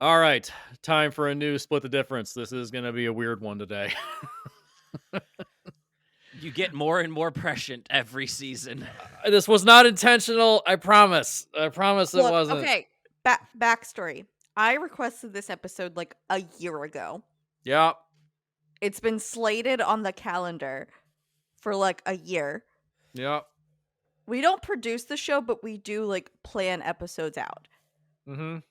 All right, time for a new Split the Difference. This is gonna be a weird one today. You get more and more prescient every season. This was not intentional, I promise. I promise it Look, wasn't. okay, backstory. I requested this episode, like, a year ago. Yep, It's been slated on the calendar for, like, a year. yep, We don't produce the show, but we do, like, plan episodes out. mhm.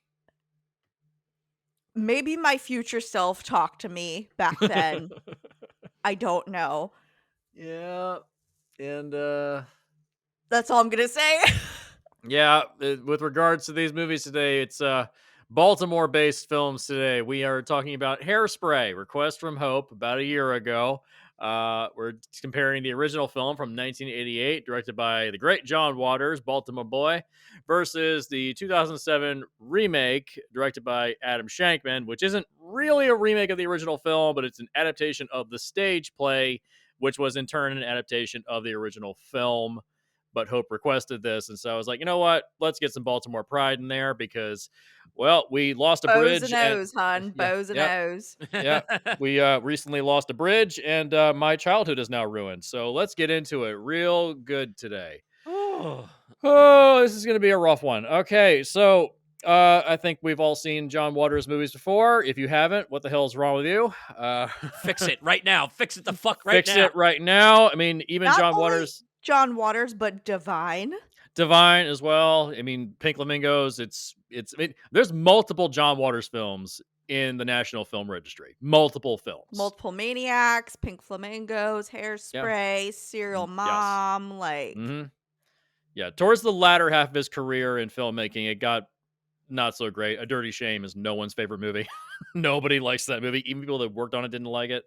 Maybe my future self talked to me back then. I don't know. Yeah, and, That's all I'm gonna say. yeah, with regards to these movies today, it's, Baltimore-based films today. We are talking about Hairspray, Request from Hope, about a year ago. We're comparing the original film from 1988, directed by the great John Waters, Baltimore boy, versus the 2007 remake, directed by Adam Shankman, which isn't really a remake of the original film, but it's an adaptation of the stage play, which was in turn an adaptation of the original film. But Hope requested this, and so I was like, you know what? Let's get some Baltimore pride in there because, well, we lost a Bows bridge, and and O's, hon. yeah, Bows and yep, O's. yeah. We recently lost a bridge, and my childhood is now ruined. So let's get into it real good today. Oh, Oh, this is going to be a rough one. Okay, so I think we've all seen John Waters movies before. If you haven't, what the hell is wrong with you? fix it right now. Fix it the fuck right Fix now. it right now. I mean, even Not John only Waters. John Waters, but Divine. Divine as well. I mean, Pink Flamingos. I mean, there's multiple John Waters films in the National Film Registry. Multiple films. Multiple Maniacs, Pink Flamingos, Yeah. Hairspray, Serial Yes. Mom, like Hmm. Yeah. Towards the latter half of his career in filmmaking, it got not so great. A Dirty Shame is no one's favorite movie. Nobody likes that movie. Even people that worked on it didn't like it.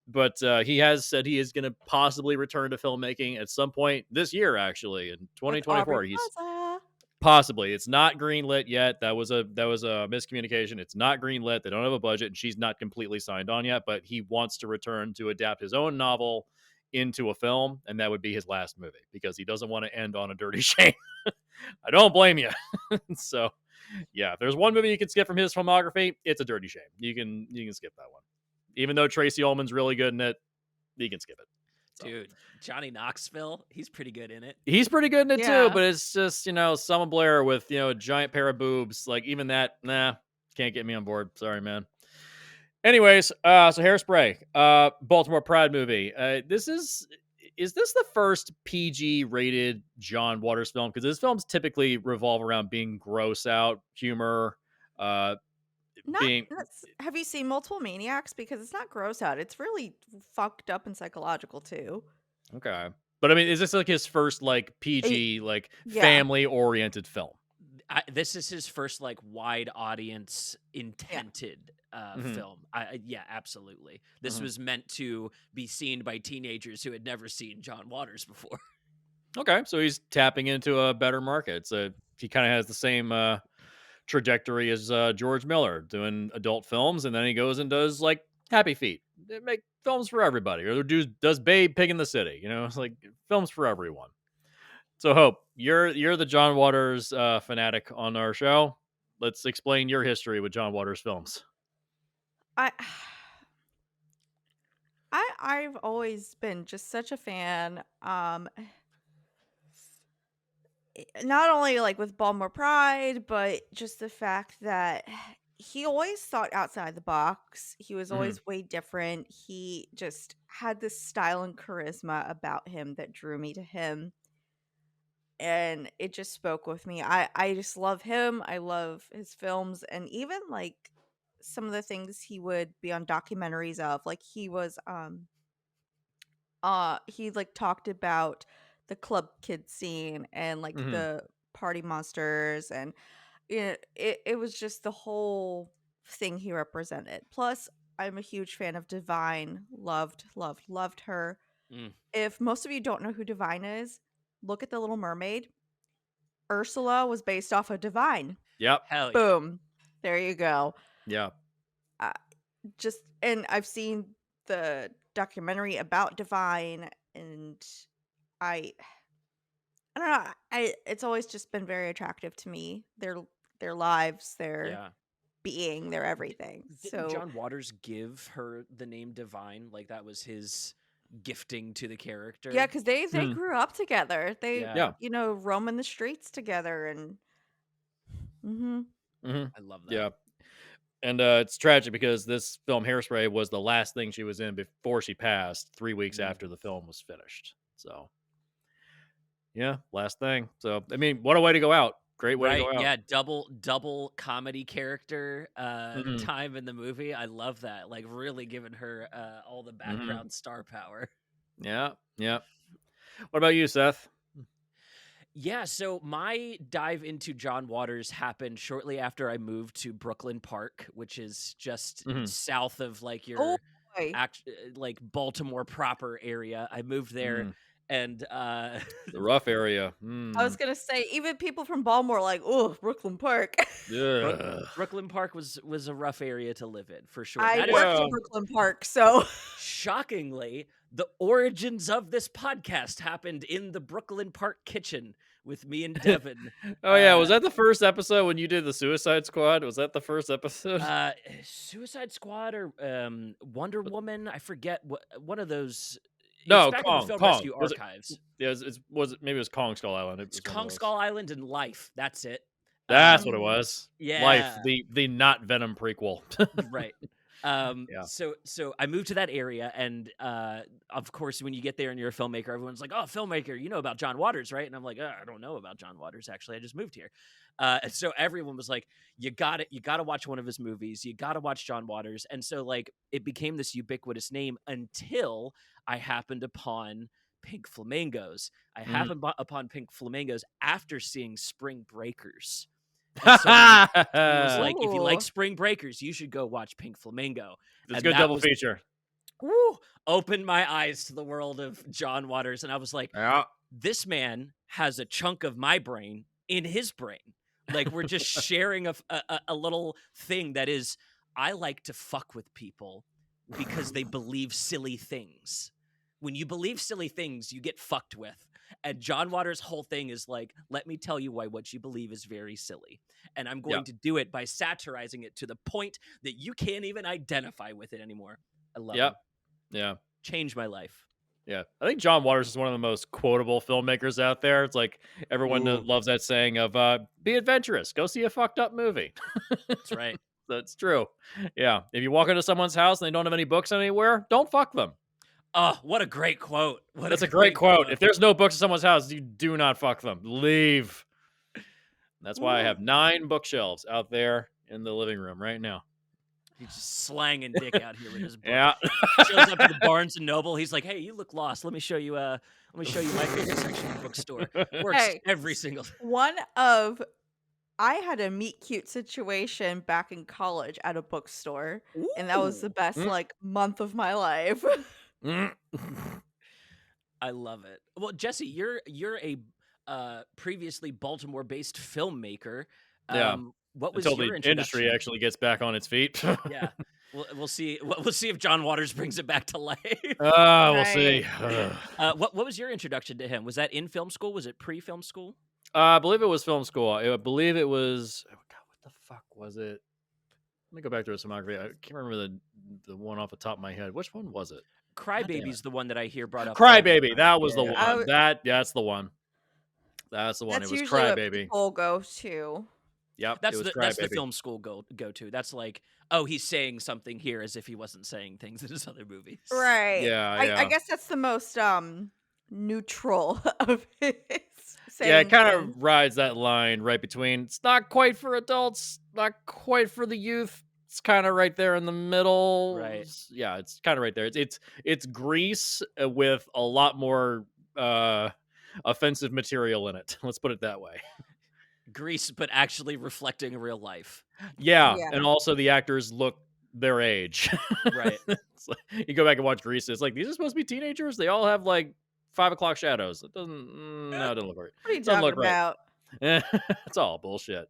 But he has said he is going to possibly return to filmmaking at some point this year, actually, in with Aubrey 2024. He's Plaza. Possibly. It's not greenlit yet. That was a miscommunication. It's not greenlit. They don't have a budget, and she's not completely signed on yet, but he wants to return to adapt his own novel into a film, and that would be his last movie because he doesn't want to end on a dirty shame. I don't blame you. So, yeah, if there's one movie you can skip from his filmography, it's a dirty shame. You can skip that one. Even though Tracy Ullman's really good in it, you can skip it. So. Dude, Johnny Knoxville, he's pretty good in it. He's pretty good in it too, Yeah. but it's just, Selma Blair with, a giant pair of boobs. Like, even that, nah, can't get me on board. Sorry, man. Anyways, so Hairspray, Baltimore Pride movie. Is this the first PG rated John Waters film? Because his films typically revolve around being gross out humor, uh, Not being that's have you seen Multiple Maniacs? Because it's not gross out. It's really fucked up and psychological too. okay. But I mean, is this like his first like Eh, PG, like yeah. family oriented film? This is his first like wide audience Yeah. intended Hmm. film. Yeah, absolutely. This Hmm. was meant to be seen by teenagers who had never seen John Waters before. Okay, so he's tapping into a better market. So he kind of has the same trajectory as George Miller, doing adult films, and then he goes and does like Happy Feet. They make films for everybody, or does Babe Pig in the City. It's like films for everyone. So Hope, you're the John Waters fanatic on our show. Let's explain your history with John Waters films. I I've always been just such a fan. Not only like with Baltimore Pride, but just the fact that he always thought outside the box. He was Hmm. always way different. He just had this style and charisma about him that drew me to him. And it just spoke with me. I just love him. I love his films and even like some of the things he would be on documentaries of. Like he like talked about the club kid scene and like Hmm. the party monsters and it was just the whole thing he represented. Plus, I'm a huge fan of Divine. Loved her. Mm. If most of you don't know who Divine is, look at The Little Mermaid. Ursula was based off of Divine. Yep. Hell yeah. Boom. There you go. Yeah. Uh, and I've seen the documentary about Divine and I I don't know. I It's always just been very attractive to me. Their lives, their Yeah. being, they're everything. Didn't So John Waters give her the name Divine? Like that was his gifting to the yeah, character. because they Mhm. grew up together. They, Yeah, Yeah. roam in the streets together, and hmm Mhm. I love that. Yeah. And it's tragic because this film Hairspray was the last thing she was in before she passed 3 weeks Mm. after the film was finished. So, yeah, last thing. So, I mean, what a way to go out. Great way to Right. go out. Yeah. Double comedy character Mhm. time in the movie. I love that. Like really giving her all the Mhm. background star power. Yeah. Yeah. What about you, Seth? Yeah, so my dive into John Waters happened shortly after I moved to Brooklyn Park, which is just Mhm. south of like oh your boy, like Baltimore proper area. I moved there Mm. and The rough area. I was Mm. gonna say even people from Baltimore are like, oh, Brooklyn Park. Ugh. Brooklyn Park was a rough area to live in for sure. I That is worked Yeah. in Brooklyn Park, so shockingly the origins of this podcast happened in the Brooklyn Park kitchen with me and Devin. Oh yeah, was that the first episode when you did the Suicide Squad? Was that the first episode? Suicide Squad or Wonder Woman, I forget what one of those. It's No, back in the Kong. Film Kong. Rescue Was it? archives. Yeah, was it? Maybe it was Kong Skull Island. It It's was one of Kong those. Skull Island and Life. That's it. That's what it Um, Mm. was. Life, yeah, the not Venom prequel. right. Yeah. So I moved to that area, and of course, when you get there and you're a filmmaker, everyone's like, "Oh, filmmaker, you know about John Waters, right?" And I'm like, "I don't know about John Waters. Actually, I just moved here." And so everyone was like, you got to watch one of his movies. You got to watch John Waters." And so like it became this ubiquitous name until I happened upon Pink Flamingos. I Mhm. happened upon Pink Flamingos after seeing Spring Breakers. And someone was like, if you like Ooh. Spring Breakers, you should go watch Pink Flamingo. It's a And good that double was feature. woo, opened my eyes to the world of John Waters. And I was like, Yeah. this man has a chunk of my brain in his brain. Like we're just sharing a little thing that is, I like to fuck with people because they believe silly things. When you believe silly things, you get fucked with. And John Waters' whole thing is like, let me tell you why what you believe is very silly. And I'm going Yep. to do it by satirizing it to the point that you can't even identify with it anymore. I love Yep. him. Yeah. Changed my life. Yeah. I think John Waters is one of the most quotable filmmakers out there. It's like everyone Ooh. loves that saying of be adventurous, go see a fucked up movie. That's right. That's true. Yeah. If you walk into someone's house and they don't have any books anywhere, don't fuck them. Oh, what a great quote. What That's a great quote. If there's no books in someone's house, you do not fuck them. Leave. That's why I have 9 bookshelves out there in the living room right now. He's just slanging dick out here with his book. Yeah. Shows up at the Barnes and Noble. He's like, "Hey, you look lost. Let me show you my favorite section of the bookstore." Works Hey, every single. I had a meet cute situation back in college at a bookstore, and that was the Ooh, best Mm, like month of my life. mm. I love it. Well, Jesse, you're a previously Baltimore-based filmmaker. Yeah. What was Until the your industry introduction? actually gets back on its feet. Yeah, we'll see. We'll see if John Waters brings it back to life. We'll see. Right. What was your introduction to him? Was that in film school? Was it pre-film school? I believe it was film school. I believe it was. Oh God, what the fuck was it? Let me go back to his filmography. I can't remember the one off the top of my head. Which one was it? God damn it. Crybaby's the one that I hear brought up all the Crybaby. time. That was the Yeah. one. That's the one. That's the one. That's It was usually what Crybaby. people go to. Yep. That's it was that's the Crybaby. film school go to. That's like, oh, he's saying something here as if he wasn't saying things in his other movies. Right. Yeah. I Yeah. guess that's the most neutral of his Yeah, it saying kind things. of rides that line right between it's not quite for adults, not quite for the youth. It's kind of right there in the middle. Right. Yeah, it's kind of right there. It's Grease with a lot more offensive material in it. Let's put it that way. Grease, but actually reflecting real life. Yeah, Yeah. and also the actors look their age. Right. It's like, you go back and watch Grease. It's like these are supposed to be teenagers. They all have like 5 o'clock shadows. It doesn't. No, it doesn't look right. What are you Doesn't talking look right. about? It's all bullshit.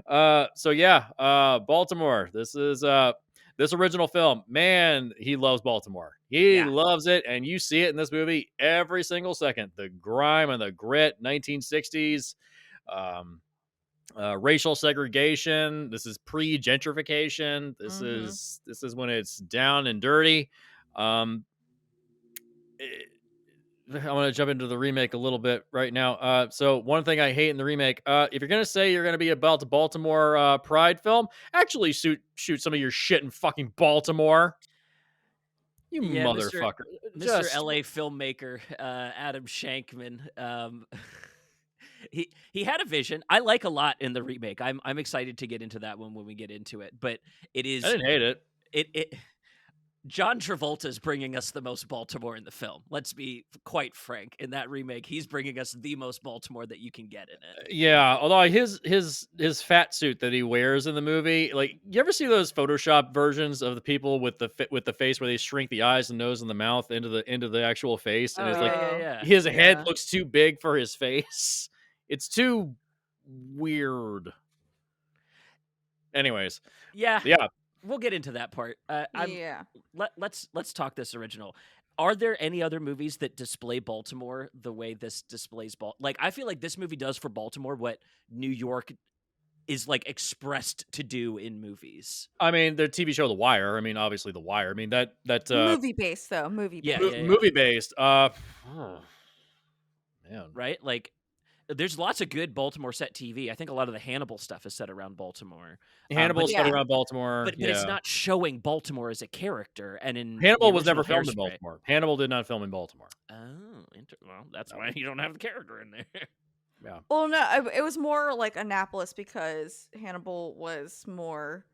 So yeah, Baltimore. This is this original film. Man, he loves Baltimore. He Yeah. loves it, and you see it in this movie every single second. The grime and the grit, 1960s. racial segregation. This is pre-gentrification. This Mm-hmm. is when it's down and dirty. Um, I want to jump into the remake a little bit right now. So one thing I hate in the remake, if you're gonna say you're gonna be about the Baltimore Pride film, actually shoot some of your shit in fucking Baltimore, you Yeah, Mr. motherfucker. Mr. Just LA filmmaker Adam Shankman. He had a vision. I like a lot in the remake. I'm excited to get into that one when we get into it. But it I is didn't hate it. it John Travolta is bringing us the most Baltimore in the film. Let's be quite frank. In that remake, he's bringing us the most Baltimore that you can get in it. Yeah, although his fat suit that he wears in the movie, like you ever see those Photoshop versions of the people with the face where they shrink the eyes, the nose, and the mouth into the actual face, and Oh it's like yeah, Oh, yeah, his head yeah. looks too big for his face. It's too weird. Anyways, yeah. yeah, We'll get into that part. Yeah. Let's talk this original. Are there any other movies that display Baltimore the way this displays Like I feel like this movie does for Baltimore what New York is like expressed to do in movies. I mean the TV show The Wire. I mean obviously The Wire. I mean that Movie based though. Movie Yeah, based. yeah, yeah. movie based. Oh, man, Right? Like there's lots of good Baltimore set TV. I think a lot of the Hannibal stuff is set around Baltimore. Hannibal's But set Yeah. around Baltimore. but it's Yeah, not showing Baltimore as a character. And in the Hannibal was original never filmed in Hairspray. Baltimore. Hannibal did not film in Baltimore. Oh, well, that's No. why you don't have the character in there. Yeah. Well, no, it was more like Annapolis because Hannibal was more.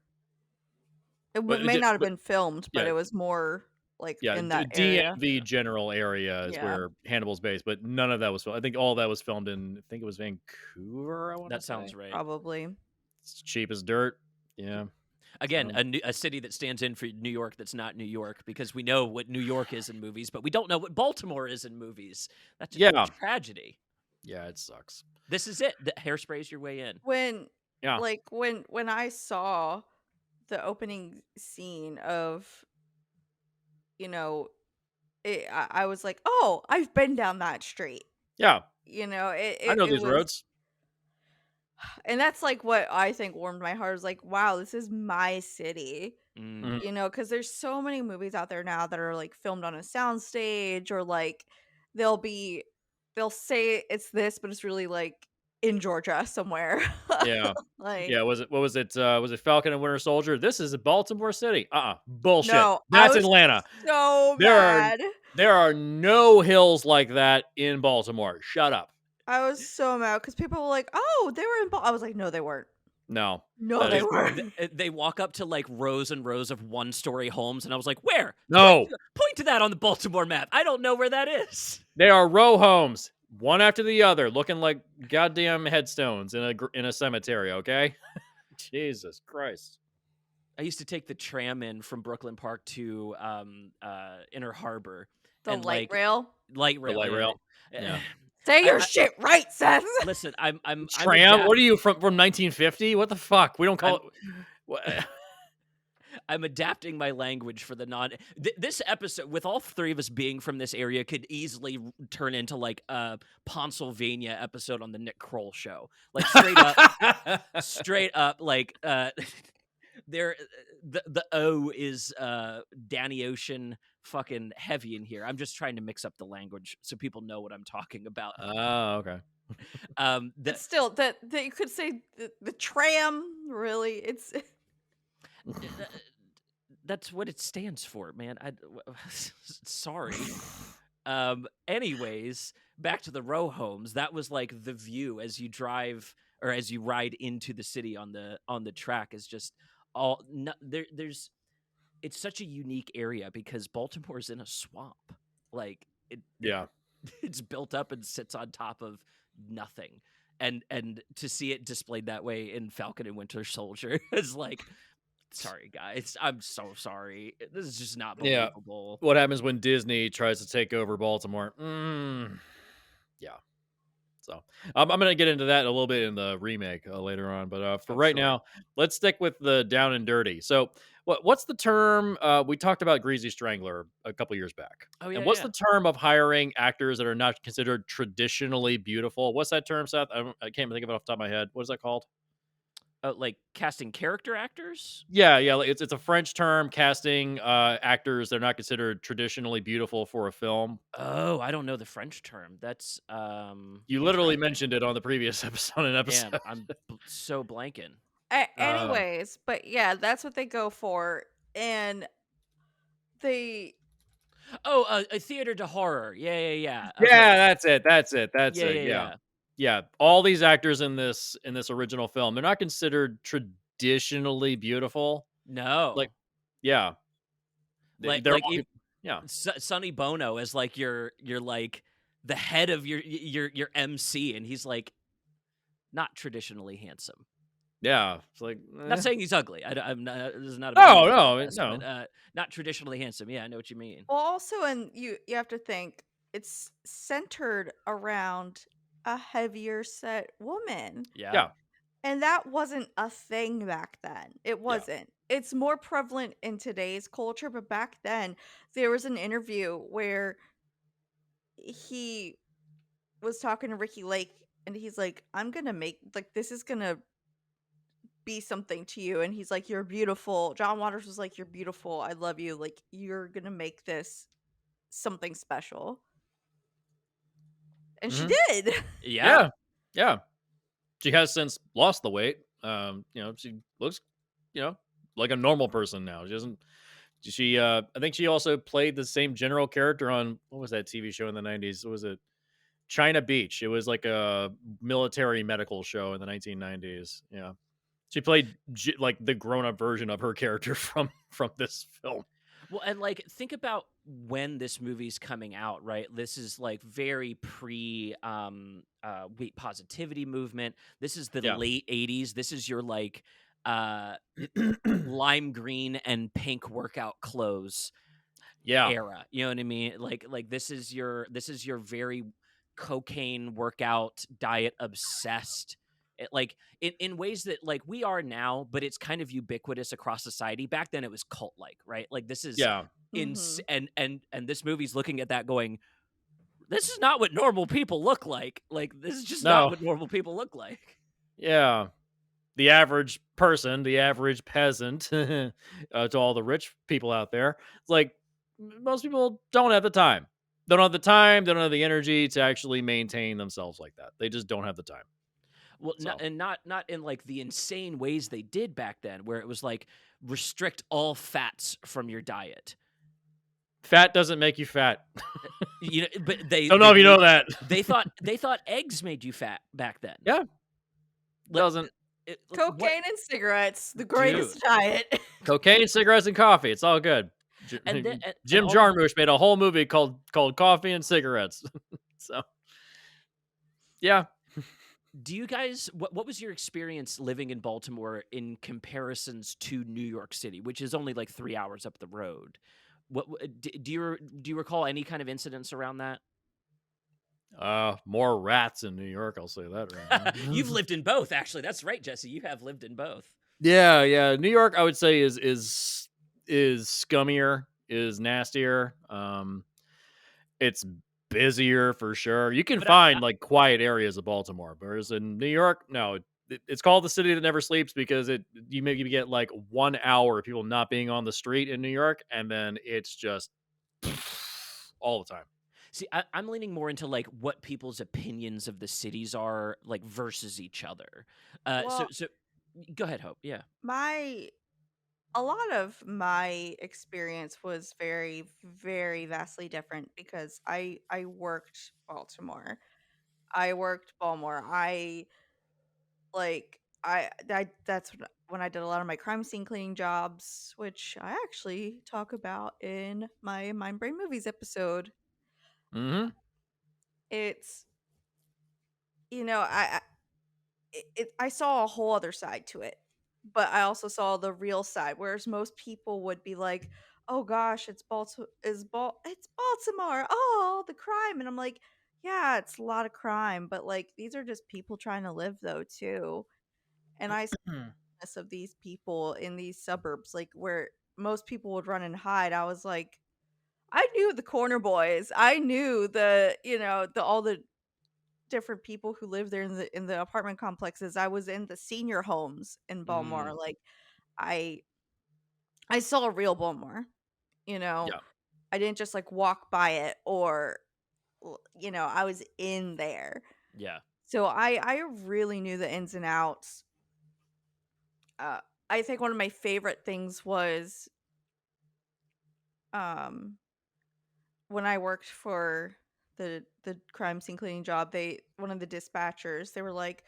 But it May did, not have but been filmed, but yeah, it was more like yeah. in that area. DMV general area is Yeah. where Hannibal's based, but none of that was filmed. I think all that was filmed in. I think it was Vancouver. I want to That say sounds right. Probably. it's cheap as dirt. Yeah. Again, So, a city that stands in for New York that's not New York because we know what New York is in movies, but we don't know what Baltimore is in movies. That's a yeah, tragedy. yeah, it sucks. This is it. The Hairspray's your way in. When Yeah, like when I saw the opening scene of, you know, I was like, "Oh, I've been down that street." yeah. You know, I know it these was, roads. and that's like what I think warmed my heart. Is like, wow, this is my city. Mm. Mhm. You know, because there's so many movies out there now that are like filmed on a soundstage, or like they'll be they'll say it's this, but it's really like in Georgia somewhere. Yeah, Like, yeah. Was it? What was it? Was it Falcon and Winter Soldier? This is Baltimore City. Bullshit. no, I That's was Atlanta. so There are mad. there are no hills like that in Baltimore. Shut up. I was so mad because people were like, "Oh, they were in." I was like, "No, they weren't. No, No, that they is weren't." They walk up to like rows and rows of one-story homes, and I was like, "Where? no. Point to that on the Baltimore map. I don't know where that is." They are row homes, one after the other, looking like goddamn headstones in a cemetery. Okay, Jesus Christ. I used to take the tram in from Brooklyn Park to Inner Harbor. The and light like rail. light rail. light yeah. rail, yeah. Say your I- shit right, Seth. Listen, I'm Tram? What are you from 1950? What the fuck? We don't call it. What? I'm adapting my language for the non. This episode, with all three of us being from this area, could easily turn into like a Pennsylvania episode on the Nick Kroll show. Like straight up, like there. The O is Danny Ocean fucking heavy in here. I'm just trying to mix up the language so people know what I'm talking about. Oh, okay. But still, that you could say the tram. Really, it's That's what it stands for, man. Sorry. Anyways, back to the row homes. That was like the view as you drive or as you ride into the city on the track is just all there's it's such a unique area because Baltimore's in a swamp. Like Yeah. it's built up and sits on top of nothing. And to see it displayed that way in Falcon and Winter Soldier is like, sorry guys, I'm so sorry. This is just not Yeah. believable. What happens when Disney tries to take over Baltimore? Yeah. So I'm going to get into that a little bit in the remake later on. But for right Sure. now, let's stick with the down and dirty. So what's the term? We talked about Greasy Strangler a couple years back. Oh yeah. And what's yeah. the term of hiring actors that are not considered traditionally beautiful? What's that term, Seth? I can't even think of it off the top of my head. What is that called? Like casting character actors? Yeah, yeah, like, it's a French term casting, actors that are not considered traditionally beautiful for a film. Oh, I don't know the French term. That's You literally interesting. mentioned it on the previous Damn, episode. I'm so blanking. Uh, Anyways, but yeah, that's what they go for, and they Oh, a theater to horror. Yeah, yeah, yeah. Okay. yeah, that's Yeah, it, yeah, yeah. yeah. Yeah, all these actors in this original film, they're not considered traditionally beautiful. Like No. yeah, they're Like all if yeah, Sonny Bono is like your like the head of your MC, and he's like not traditionally handsome. yeah, it's like, Not saying he's ugly. I'm not. This is not a no, body no, podcast, but no. not traditionally handsome. Yeah, I know what you mean. well, also, and you have to think it's centered around a heavier set woman. Yeah. Yeah, And that wasn't a thing back then. It yeah. wasn't. It's more prevalent in today's culture, but back then there was an interview where he was talking to Ricky Lake and he's like, "I'm going to make like this is going to be something to you." And he's like, "You're beautiful." John Waters was like, "You're beautiful. I love you. Like you're going to make this something special." And she Mhm. did. Yeah. Yeah, yeah. She has since lost the weight. She looks, you know, like a normal person now. She doesn't. I think she also played the same general character on what was that TV show in the '90s? What was it? China Beach. It was like a military medical show in the 1990s. Yeah, she played like the grown-up version of her character from this film. Well, and like think about when this movie's coming out, right? This is like very pre weight positivity movement. This is the Yeah, late 80s. This is your like uh lime green and pink workout clothes yeah, era. You know what I mean? Like this is your very cocaine workout diet obsessed. Like in ways that like we are now, but it's kind of ubiquitous across society. Back then it was cult like, right? Like this is yeah. Mhm. and this movie's looking at that going, this is not what normal people look like. Like this is just not No, what normal people look like. yeah. The average person, the average peasant, to all the rich people out there, it's like most people don't have the time. They don't have the time. They don't have the energy to actually maintain themselves like that. They just don't have the time. Well, So not in like the insane ways they did back then, where it was like restrict all fats from your diet. fat doesn't make you fat. You know, but Don't know if you know made that. they thought eggs made you fat back then. Yeah, Like, doesn't. what, Cocaine and cigarettes, the dude? greatest diet. Cocaine, cigarettes, and coffee. It's all good. And then and Jim Jarmusch made a whole movie called Coffee and Cigarettes. So yeah. do you guys what was your experience living in Baltimore in comparisons to New York City, which is only like 3 hours up the road? Do you recall any kind of incidents around that? More rats in New York. I'll say that right You've now. lived in both, actually. That's right, Jesse. You have lived in both. Yeah, yeah. New York, I would say is scummier, is nastier. It's busier for sure. You can But find like quiet areas of Baltimore, whereas in New York, no. It's called the city that never sleeps because you maybe get like 1 hour of people not being on the street in New York, and then it's just all the time. see, I'm leaning more into like what people's opinions of the cities are like versus each other. Well, So go ahead, Hope. Yeah. my a lot of my experience was very, very vastly different because I worked Baltimore. I worked Baltimore. I that's when I did a lot of my crime scene cleaning jobs, which I actually talk about in my Mind Brain Movies episode. Hmm. It's I saw a whole other side to it, but I also saw the real side. Whereas most people would be like, "Oh gosh, it's Baltimore. Oh, the crime," and I'm like, "Yeah, it's a lot of crime, but like these are just people trying to live though too." And I saw this of these people in these suburbs, like where most people would run and hide. I was like, I knew the corner boys. I knew the all the different people who live there in the apartment complexes. I was in the senior homes in Baltimore. Like I I saw a real Baltimore, you know. Yeah. I didn't just like walk by it or I was in there. Yeah. So I really knew the ins and outs. Uh I think one of my favorite things was um when I worked for the crime scene cleaning job, one of the dispatchers, they were like,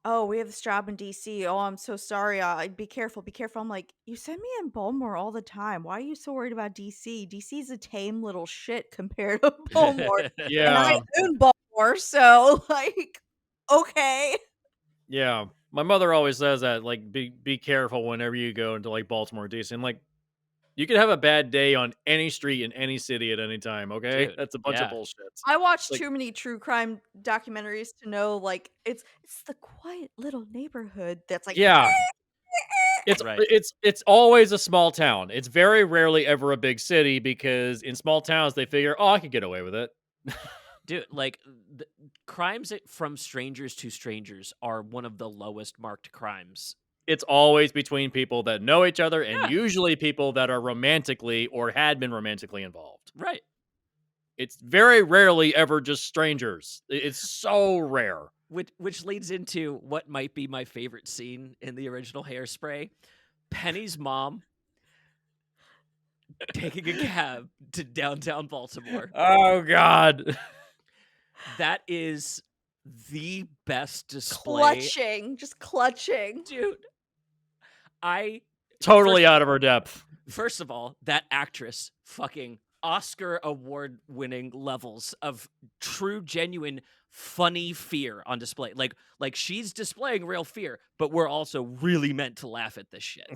"Oh, we have this job in DC. Oh, I'm so sorry. Be careful, be careful." I'm like, "You send me in Baltimore all the time. Why are you so worried about DC? DC is a tame little shit compared to Baltimore, and I Yeah. own Baltimore, so like, okay." Yeah. My mother always says that, like, be careful whenever you go into like Baltimore, DC. And like, you could have a bad day on any street in any city at any time. Okay, Dude. that's a bunch of Yeah. bullshit. I watch Like, too many true crime documentaries to know like it's the quiet little neighborhood that's like yeah, it's Right. it's it's always a small town. It's very rarely ever a big city because in small towns they figure, oh, I could get away with it. Dude, like the crimes from strangers to strangers are one of the lowest marked crimes. It's always between people that know each other and Yeah. usually people that are romantically or had been romantically involved. Right. It's very rarely ever just strangers. It's so rare. Which leads into what might be my favorite scene in the original Hairspray. Penny's mom taking a cab to downtown Baltimore. Oh God. That is the best display. just clutching. Dude, I Totally out of her depth. first of all, that actress fucking Oscar award winning levels of true genuine funny fear on display. Like she's displaying real fear, but we're also really meant to laugh at this shit.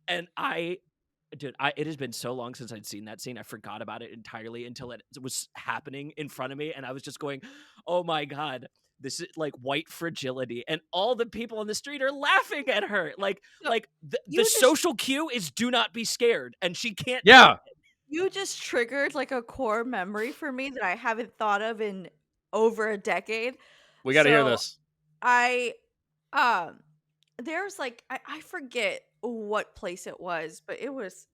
And it has been so long since I'd seen that scene. I forgot about it entirely until it was happening in front of me, and I was just going, "Oh my God, this is like white fragility," and all the people on the street are laughing at her. No, Like the you just social cue is "do not be scared," and she can't. Yeah. you just triggered like a core memory for me that I haven't thought of in over a decade. We got to hear So this. I um there's like I forget what place it was, but it was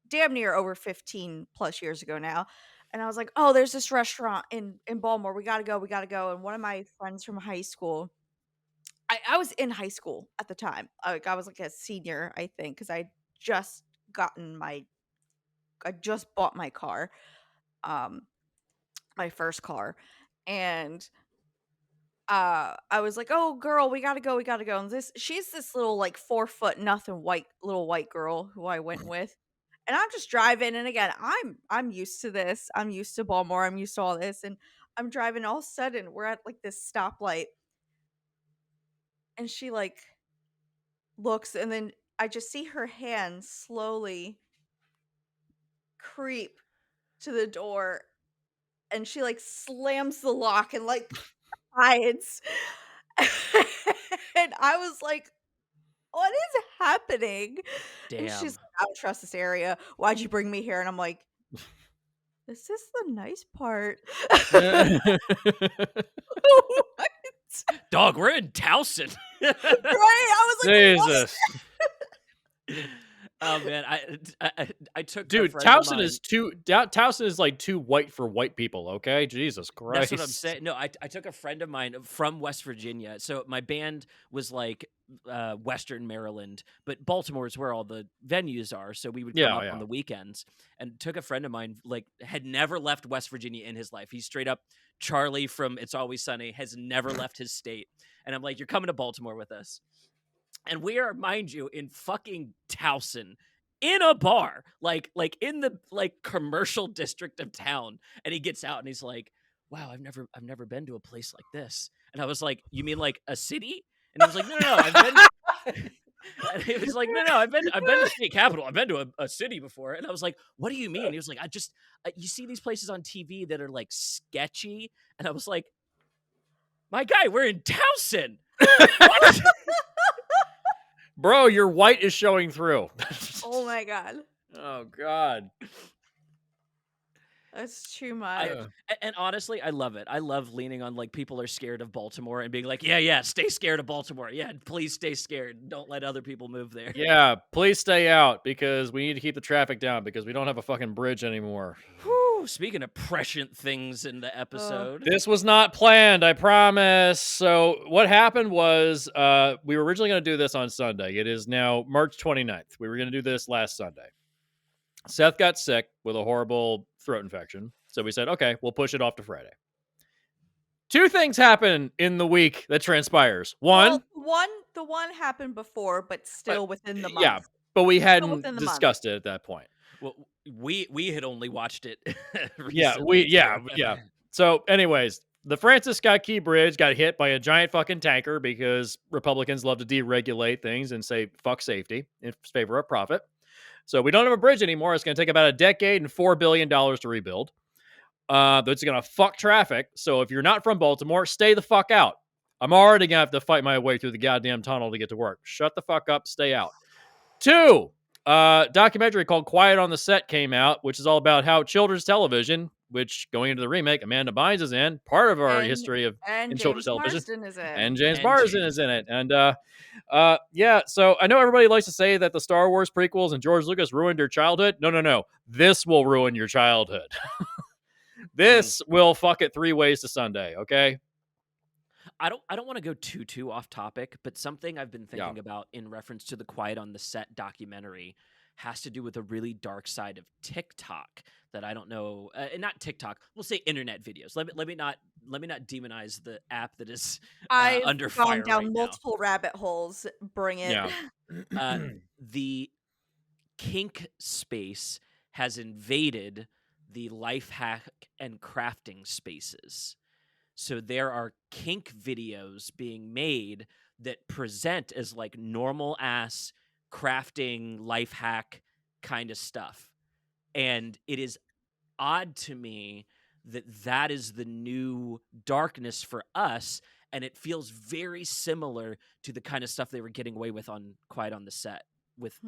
damn near over 15 plus years ago now. And I was like, "Oh, there's this restaurant in Baltimore. We got to go. We got to go." And one of my friends from high school, I was in high school at the time. Like I was like a senior, I think, cuz just gotten my I just bought my car. Um my first car. And I was like, "Oh, girl, we gotta go, we gotta go." And she's this little like 4 foot nothing little white girl who I went with, and I'm just driving. And again, I'm used to this. I'm used to Baltimore. I'm used to all this, and I'm driving. All of a sudden, we're at like this stoplight, and she like looks, and then I just see her hand slowly creep to the door, and she like slams the lock and like hides. And I was like, "What is happening?" And she's Damn. like, "I don't trust this area. Why'd you bring me here?" And I'm like, "This is the nice part." What? Dog, we're in Towson. Right? I was like, "What?" Jesus. Oh man, I took a Dude, friend of Towson mine. is Towson is like too white for white people, okay? Jesus That's what I'm Christ. saying. No, I took a friend of mine from West Virginia. So my band was like Western Maryland, but Baltimore is where all the venues are. So we would come Yeah, up yeah. on the weekends, and took a friend of mine, like had never left West Virginia in his life. He's straight up Charlie from It's Always Sunny, has never left his state. And I'm like, "You're coming to Baltimore with us." And we are, mind you, in fucking Towson, in a bar, like in the like commercial district of town. And he gets out and he's like, "Wow, I've never been to a place like this." And I was like, "You mean like a city?" And he was like, "No, I've been." And he was like, "No, I've been to the state capital. I've been to a city before." And I was like, "What do you mean?" He was like, you see these places on TV that are like sketchy." And I was like, "My guy, we're in Towson." What? Bro, your white is showing through. Oh my god. Oh God. It's too much. And honestly, I love it. I love leaning on like people are scared of Baltimore and being like, yeah, stay scared of Baltimore. Yeah, please stay scared. Don't let other people move there. Yeah, please stay out because we need to keep the traffic down because we don't have a fucking bridge anymore. Whew, speaking of prescient things in the episode. This was not planned, I promise. So what happened was we were originally going to do this on Sunday. It is now March 29th. We were going to do this last Sunday. Seth got sick with a horrible throat infection. So we said, okay, we'll push it off to Friday. Two things happen in the week that transpires. One, the one happened before, but still within the month. Yeah, but we within hadn't the month. discussed it at that point. Well, we had only watched it. Yeah, recently, So, anyways, the Francis Scott Key Bridge got hit by a giant fucking tanker because Republicans love to deregulate things and say fuck safety in favor of profit. So we don't have a bridge anymore. It's going to take about a decade and $4 billion to rebuild. That's going to fuck traffic. So if you're not from Baltimore, stay the fuck out. I'm already going to have to fight my way through the goddamn tunnel to get to work. Shut the fuck up. Stay out. 2, documentary called Quiet on the Set came out, which is all about how children's television, which going into the remake, Amanda Bynes is in, part of our history of in children's television. And James Marsden is in it. And yeah, so I know everybody likes to say that the Star Wars prequels and George Lucas ruined your childhood. No. This will ruin your childhood. This will fuck it 3 ways to Sunday, okay? I don't want to go too off topic, but something I've been thinking about in reference to the Quiet on the Set documentary has to do with a really dark side of TikTok that I don't know, not TikTok. We'll say internet videos. Let me not demonize the app that is under fire I've gone down right multiple rabbit holes. Bring it. Yeah. The kink space has invaded the life hack and crafting spaces. So there are kink videos being made that present as like normal ass crafting life hack kind of stuff. And it is odd to me that that is the new darkness for us. And it feels very similar to the kind of stuff they were getting away with on Quiet on the Set with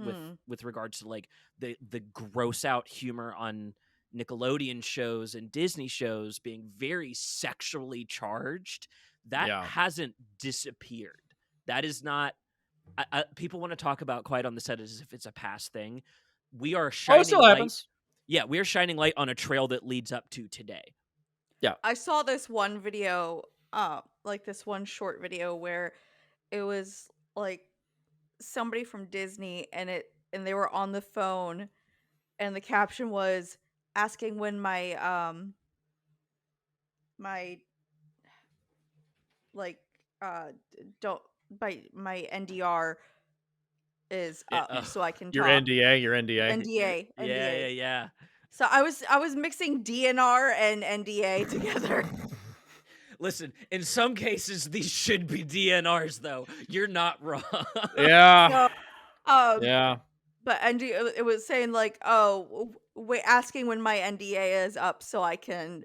regards to like the gross out humor on Nickelodeon shows and Disney shows being very sexually charged. That hasn't disappeared. That is not. People want to talk about Quiet on the Set as if it's a past thing. We are shining. Oh, it still light. happens. Yeah, we are shining light on a trail that leads up to today. Yeah, I saw this one video, like this one short video where it was like somebody from Disney, and they were on the phone, and the caption was asking when my like don't my NDR is up so I can your talk. NDA. Yeah. So I was mixing DNR and NDA together. Listen, in some cases these should be DNRs though. You're not wrong. Yeah. Yeah. But it was saying like, oh, wait, asking when my NDA is up so I can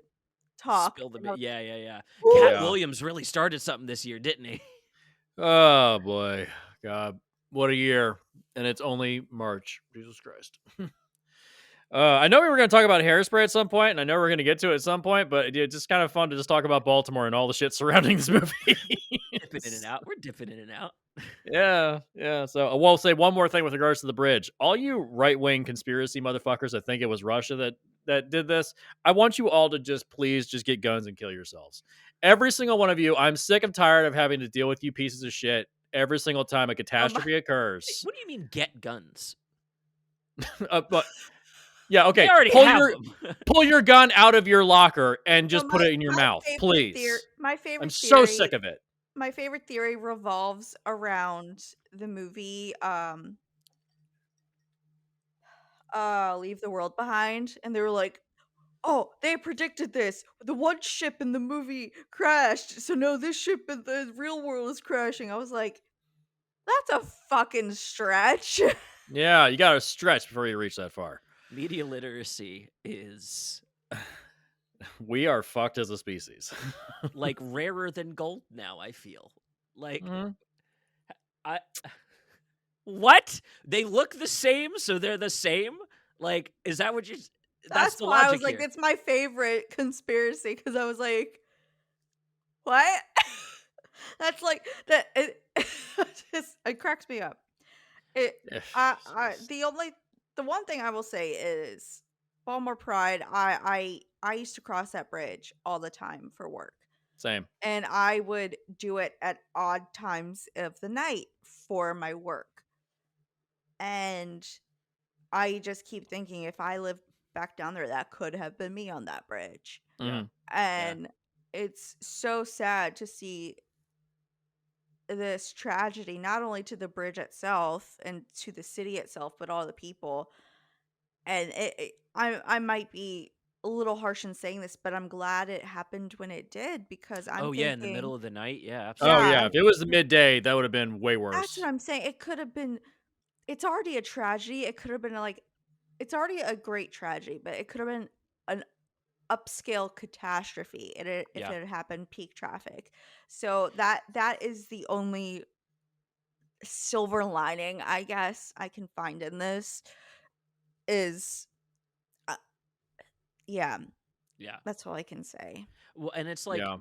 talk. Spill the bit. Yeah. Ooh. Cat Williams really started something this year, didn't he? Oh boy, God, what a year! And it's only March. Jesus Christ. I know we were going to talk about Hairspray at some point, and I know we're going to get to it at some point, but it's just kind of fun to just talk about Baltimore and all the shit surrounding this movie. Dipping in and out. We're dipping in and out. Yeah. So I will say one more thing with regards to the bridge. All you right-wing conspiracy motherfuckers that think it was Russia that did this, I want you all to please get guns and kill yourselves. Every single one of you, I'm sick and tired of having to deal with you pieces of shit every single time a catastrophe occurs. Wait, what do you mean get guns? But yeah, okay. Pull your gun out of your locker and just put it in your mouth, please. My favorite. I'm so sick of it. My favorite theory revolves around the movie Leave the World Behind, and they were like, oh, they predicted this. The one ship in the movie crashed, so no, this ship in the real world is crashing. I was like, that's a fucking stretch. Yeah, you gotta stretch before you reach that far. Media literacy is... We are fucked as a species. Like rarer than gold now, I feel. Like, what? They look the same, so they're the same? Like, is that what you... That's That's the why I was logic like, here. it's my favorite conspiracy because I was like, what? That's like that. It cracks me up. It. The one thing I will say is Baltimore Pride. I used to cross that bridge all the time for work, Same. and I would do it at odd times of the night for my work. And I just keep thinking if I lived back down there, that could have been me on that bridge. Yeah. Mhm. Yeah. And it's so sad to see this tragedy, not only to the bridge itself and to the city itself, but all the people. And I might be a little harsh in saying this, but I'm glad it happened when it did because I'm Oh yeah, in the thinking, middle of the night. Yeah, Oh absolutely. yeah, yeah, if it was the midday, that would have been way that's what worse. I'm saying. It could have been, it's already a tragedy. It could have been like, it's already a great tragedy, but it could have been an upscale catastrophe if Yeah. it had happened peak traffic. So that is the only silver lining I guess I can find in this is uh, yeah, Yeah. that's all I can say. Well, and it's like Yeah.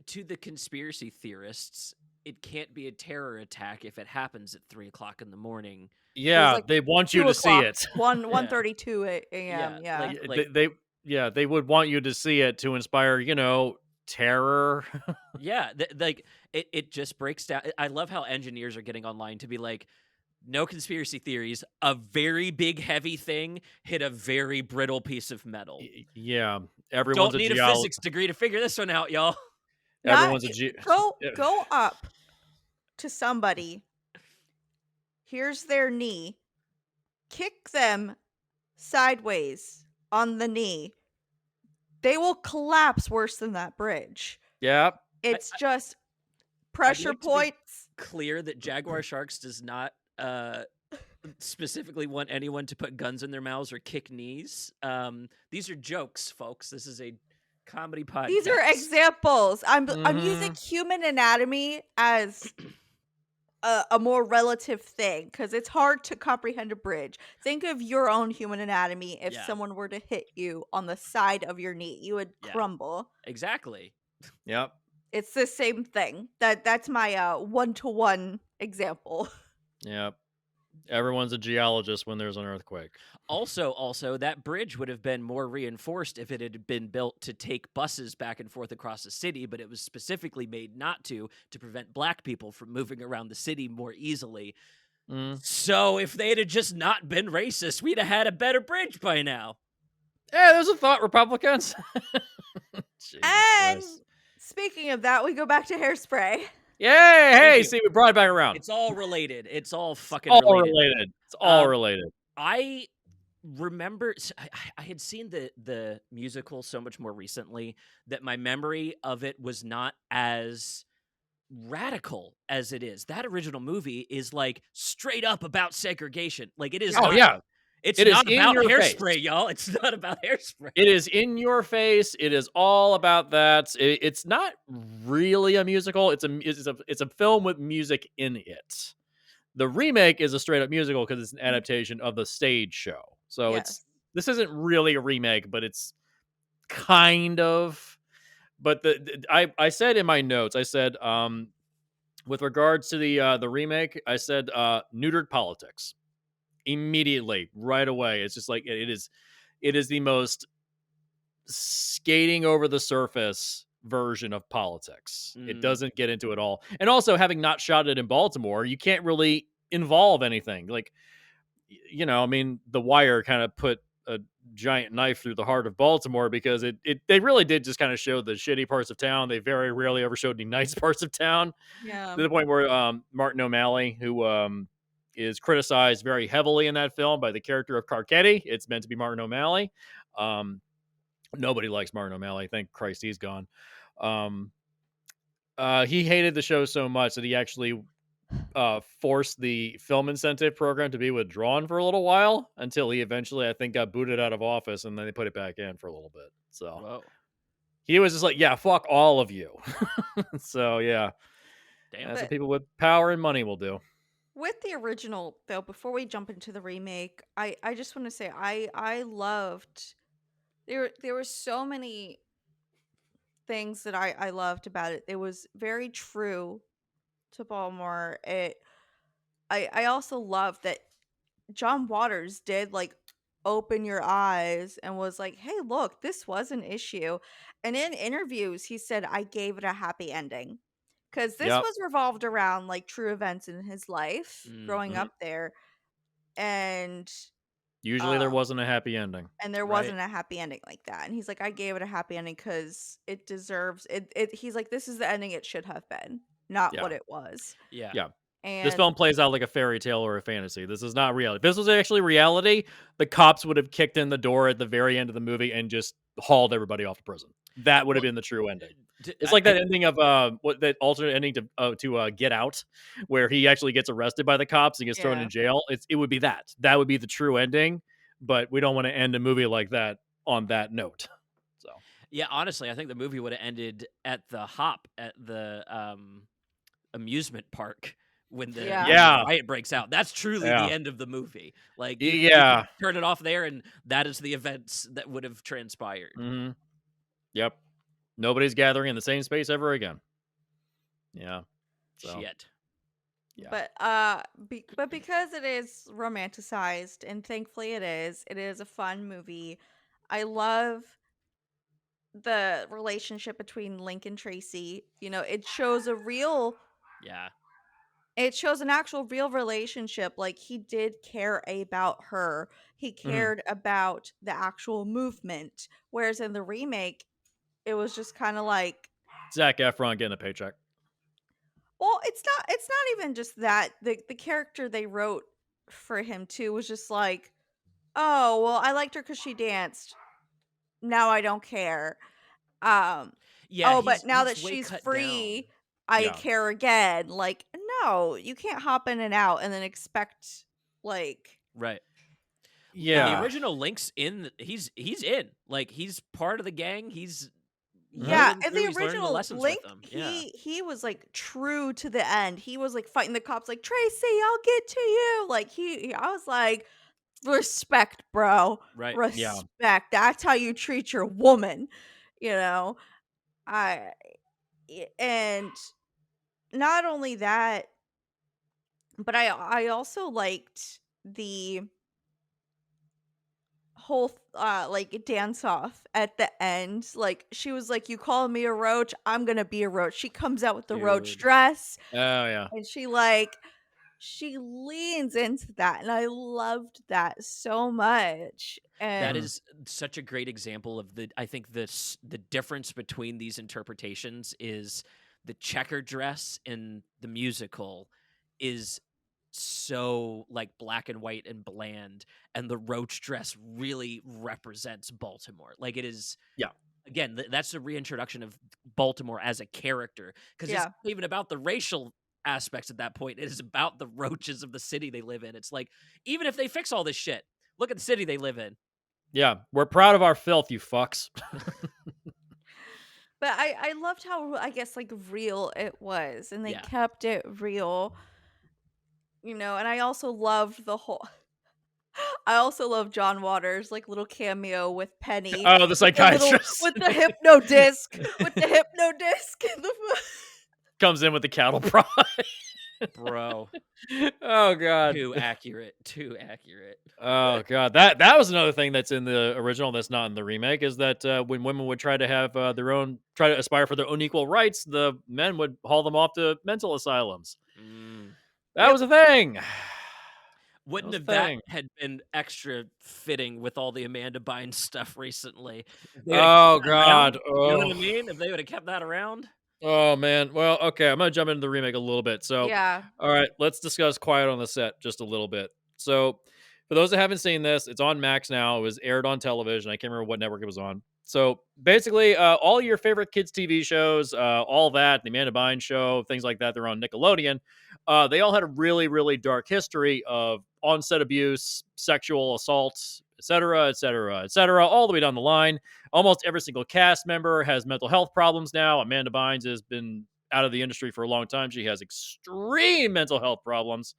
to the conspiracy theorists, it can't be a terror attack if it happens at 3 o'clock in the morning. It was Yeah, like they want you to see 2 o'clock, it. 1:32 Yeah, a.m. Yeah. They would want you to see it to inspire, terror. yeah. It just breaks down. I love how engineers are getting online to be like, no conspiracy theories. A very big heavy thing hit a very brittle piece of metal. Yeah, everyone's Don't a need a physics degree to figure this one out, y'all. Not everyone's a ge go up to somebody, here's their knee, kick them sideways on the knee. They will collapse worse than that bridge. Yeah. I, It's just I'd pressure like to be points. clear that Jaguar Sharks does not specifically want anyone to put guns in their mouths or kick knees. These are jokes, folks. This is a comedy podcast. These are examples. I'm using Mhm. human anatomy as a more relative thing because it's hard to comprehend a bridge. Think of your own human anatomy. If Yeah. someone were to hit you on the side of your knee, you would Yeah. crumble. Exactly. Yep. It's the same thing. That's my one-to-one example. Yep. Everyone's a geologist when there's an earthquake. Also, that bridge would have been more reinforced if it had been built to take buses back and forth across the city, but it was specifically made not to prevent black people from moving around the city more easily. Mm. So if they'd have just not been racist, we'd have had a better bridge by now. Hey, there's a thought, Republicans. Jesus And Christ. speaking of that, we go back to Hairspray. Yay! Hey, you. see, we brought it back around. It's all related. It's all fucking all related. related. It's all related. I remember I had seen the musical so much more recently that my memory of it was not as radical as it is. That original movie is like straight up about segregation. Like it is Oh not, yeah, it's it is not in about your Hairspray, face. y'all. It's not about Hairspray. It is in your face. It is all about that. It's not really a musical. It's a film with music in it. The remake is a straight up musical because it's an adaptation of the stage show. So Yes. this isn't really a remake, but it's kind of. But I said in my notes, I said with regards to the remake, I said neutered politics immediately, right away. It's just like it is the most skating over the surface version of politics. It doesn't get into it all. And also, having not shot it in Baltimore, you can't really involve anything. Like, I mean, The Wire kind of put a giant knife through the heart of Baltimore because they really did just kind of show the shitty parts of town. They very rarely ever showed any nice parts of town. Yeah. To the point where Martin O'Malley, who is criticized very heavily in that film by the character of Carcetti, it's meant to be Martin O'Malley. Nobody likes Martin O'Malley. Thank Christ he's gone. He hated the show so much that he actually forced the film incentive program to be withdrawn for a little while until he eventually, I think, got booted out of office, and then they put it back in for a little bit. So Whoa. he was just like, yeah, fuck all of you. So yeah, Damn. that's what But people with power and money will do. with the original, though, before we jump into the remake, I just want to say I loved there were so many things that I loved about it. It was very true to Baltimore. I also love that John Waters did like open your eyes and was like, "Hey, look, this was an issue." And in interviews, he said, "I gave it a happy ending." Because this Yep. was revolved around like true events in his life growing Mm-hmm. Mhm. up there. And Usually there um wasn't a happy ending. and there Right. wasn't a happy ending like that. And he's like, "I gave it a happy ending because it deserves it." He's like, "This is the ending it should have been, not Yeah. what it was." Yeah. Yeah. This And film plays out like a fairy tale or a fantasy. This is not reality. If this was actually reality, the cops would have kicked in the door at the very end of the movie and just hauled everybody off to prison. That would have Well, been the true ending. d- It's I, like I that ending of what that alternate ending to Get Out, where he actually gets arrested by the cops and gets thrown in yeah. jail. It would be that. That would be the true ending, but we don't want to end a movie like that on that note. So yeah, honestly, I think the movie would have ended at the hop at the amusement park when the Yeah. when the yeah, riot breaks out. That's truly the yeah, end of the movie. Like you could yeah. turn it off there, and that is the events that would have transpired. Hmm. Yep. Nobody's gathering in the same space ever again. Yeah. So Shit. yeah. But but because it is romanticized, and thankfully it is a fun movie. I love the relationship between Link and Tracy. You know, Yeah. it shows an actual real relationship. Like he did care about her. He Mhm. cared about the actual movement. Whereas in the remake, it was just kind of like, Zac Efron getting a paycheck. well, it's not even just that. The character they wrote for him too was just like, "Oh, well, I liked her cuz she danced. Now I don't care." Um, Yeah, "Oh, he's but now he's that way she's cut down. free, I Yeah. care again." Like, no, you can't hop in and out and then expect like Right. In the Yeah. original Link's in he's in. Like he's part of the gang. He's Mhm. yeah, rolling in through. the He's learning the original lessons with Link, them. Yeah. he was like true to the end. He was like fighting the cops like, "Tracy, I'll get to you." Like I was like, respect, bro. Right. Yeah. Respect. That's how you treat your woman. You know, I and not only that, but I also liked the whole like dance off at the end. Like she was like, "You call me a roach, I'm gonna be a roach." She comes out with the roach Dude. dress, Oh yeah. and she leans into that, and I loved that so much. That And Mhm. is such a great example of the I think the difference between these interpretations is the checker dress in the musical is so like black and white and bland, and the roach dress really represents Baltimore. Like it is Yeah. again, that's the reintroduction of Baltimore as a character because it's yeah, not even about the racial aspects at that point. It is about the roaches of the city they live in. It's like even if they fix all this shit, look at the city they live in. Yeah. We're proud of our filth, you fucks. but I loved how, I guess, like real it was, and they Yeah. kept it real. You know, and I also loved the whole I also love John Waters' like little cameo with Penny Oh, the psychiatrist with the hypno disc with the hypno disc in the comes in with the cattle prod. Bro, Oh god. too accurate, too accurate. Oh god. That was another thing that's in the original that's not in the remake is that when women would try to have try to aspire for their own equal rights, the men would haul them off to mental asylums. Mm. That Yep. was a thing. That Wouldn't was a have that thing. had been extra fitting with all the Amanda Bynes stuff recently? If they would have kept Oh that around, god. you know what I Oh. mean? If they would have kept that around, Oh man. Well, okay, I'm gonna jump into the remake a little bit. So, Yeah. all right, let's discuss Quiet on the Set just a little bit. So, for those that haven't seen this, it's on Max now. It was aired on television. I can't remember what network it was on. So basically, all your favorite kids' TV shows, all that, the Amanda Bynes show, things like that, they're on Nickelodeon. They all had a really, really dark history of on-set abuse, sexual assault, etc., etc., etc., all the way down the line. Almost every single cast member has mental health problems now. Amanda Bynes has been out of the industry for a long time. She has extreme mental health problems.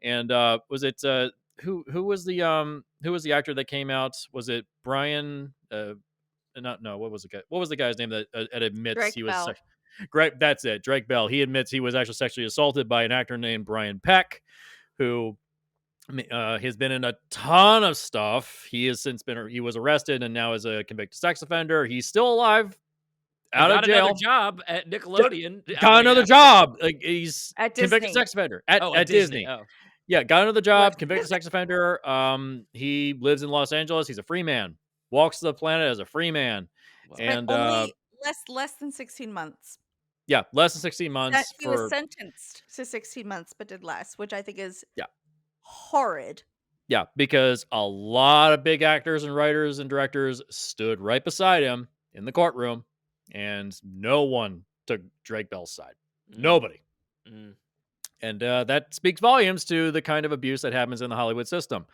And was it who was the actor that came out? Was it Brian? not no. What was the guy? What was the guy's name that admits Drake he was? Bell. Great, that's it. Drake Bell. He admits he was actually sexually assaulted by an actor named Brian Peck, who has been in a ton of stuff. He has since been he was arrested and now is a convicted sex offender. He's still alive, And out of got another jail. job at Nickelodeon. Got another job. Like he's At convicted Disney. sex offender At at Disney. Disney. Oh, Yeah, got another job, Which convicted is sex offender. He lives in Los Angeles. He's a free man. Walks the planet as a free man. wow. spent And only less than 16 months. yeah, less than 16 That months he was for sentenced to 16 months, but did less, which I think is yeah. horrid. Yeah, because a lot of big actors and writers and directors stood right beside him in the courtroom, and no one took Drake Bell's side. Nobody. And that speaks volumes to the kind of abuse that happens in the Hollywood system.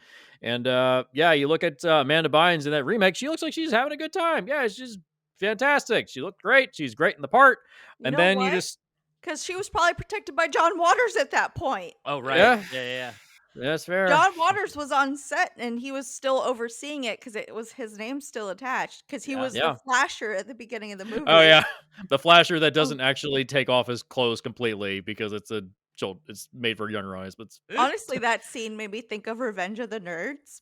And yeah, you look at Amanda Bynes in that remake, she looks like she's having a good time. Yeah, she's fantastic. She looked great. She's great in the part. You And know then you what? just, Because she was probably protected by John Waters at that point. Oh, right. yeah, Yeah. that's fair. John Waters was on set and he was still overseeing it because it was his name still attached because he Yeah. was Yeah. the flasher at the beginning of the movie. Oh yeah, the flasher that doesn't actually take off his clothes completely because it's it's made for younger eyes. But Honestly, that scene made me think of Revenge of the Nerds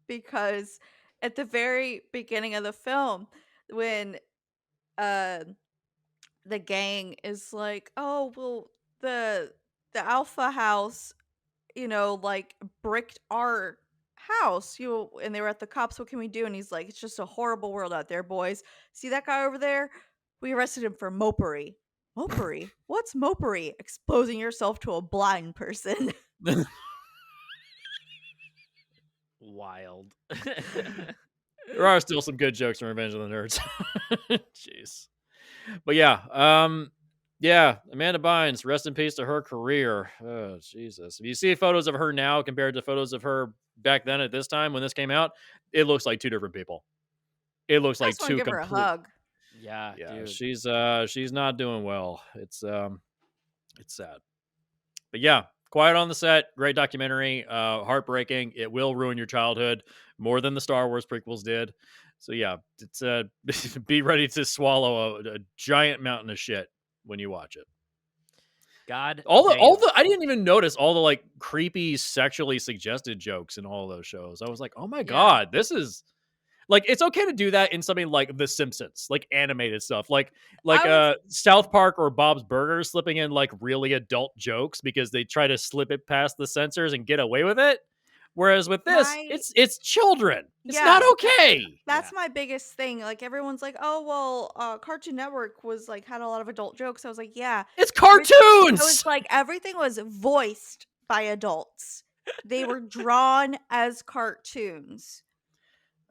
because at the very beginning of the film, when the gang is like, "Oh, well, the Alpha House, like bricked our house, and they were at the cops. What can we do?" And he's like, "It's just a horrible world out there, boys. See that guy over there? We arrested him for mopery." Mopery? What's mopery? Exposing yourself to a blind person. Wild. there are still some good jokes from Revenge of the Nerds. Jeez. But yeah, Amanda Bynes, rest in peace to her career. Oh, Jesus. If you see photos of her now compared to photos of her back then at this time when this came out, it looks like two different people. It looks I like just want to two give her a complete. hug. Yeah, Yeah, dude. she's not doing well. It's sad. But yeah, Quiet on the Set, great documentary, heartbreaking. It will ruin your childhood more than the Star Wars prequels did. So yeah, it's be ready to swallow a giant mountain of shit when you watch it. God, All damn. the I didn't even notice all the like creepy sexually suggested jokes in all those shows. I was like, "Oh my god, this is like it's okay to do that in something like The Simpsons, like animated stuff, like South Park or Bob's Burgers slipping in like really adult jokes because they try to slip it past the censors and get away with it. Whereas with this, it's children. It's not okay. That's my biggest thing. Like everyone's like, "Oh well, Cartoon Network was like had a lot of adult jokes." I was like, "Yeah, It's I cartoons. was like everything was voiced by adults. They were drawn as cartoons.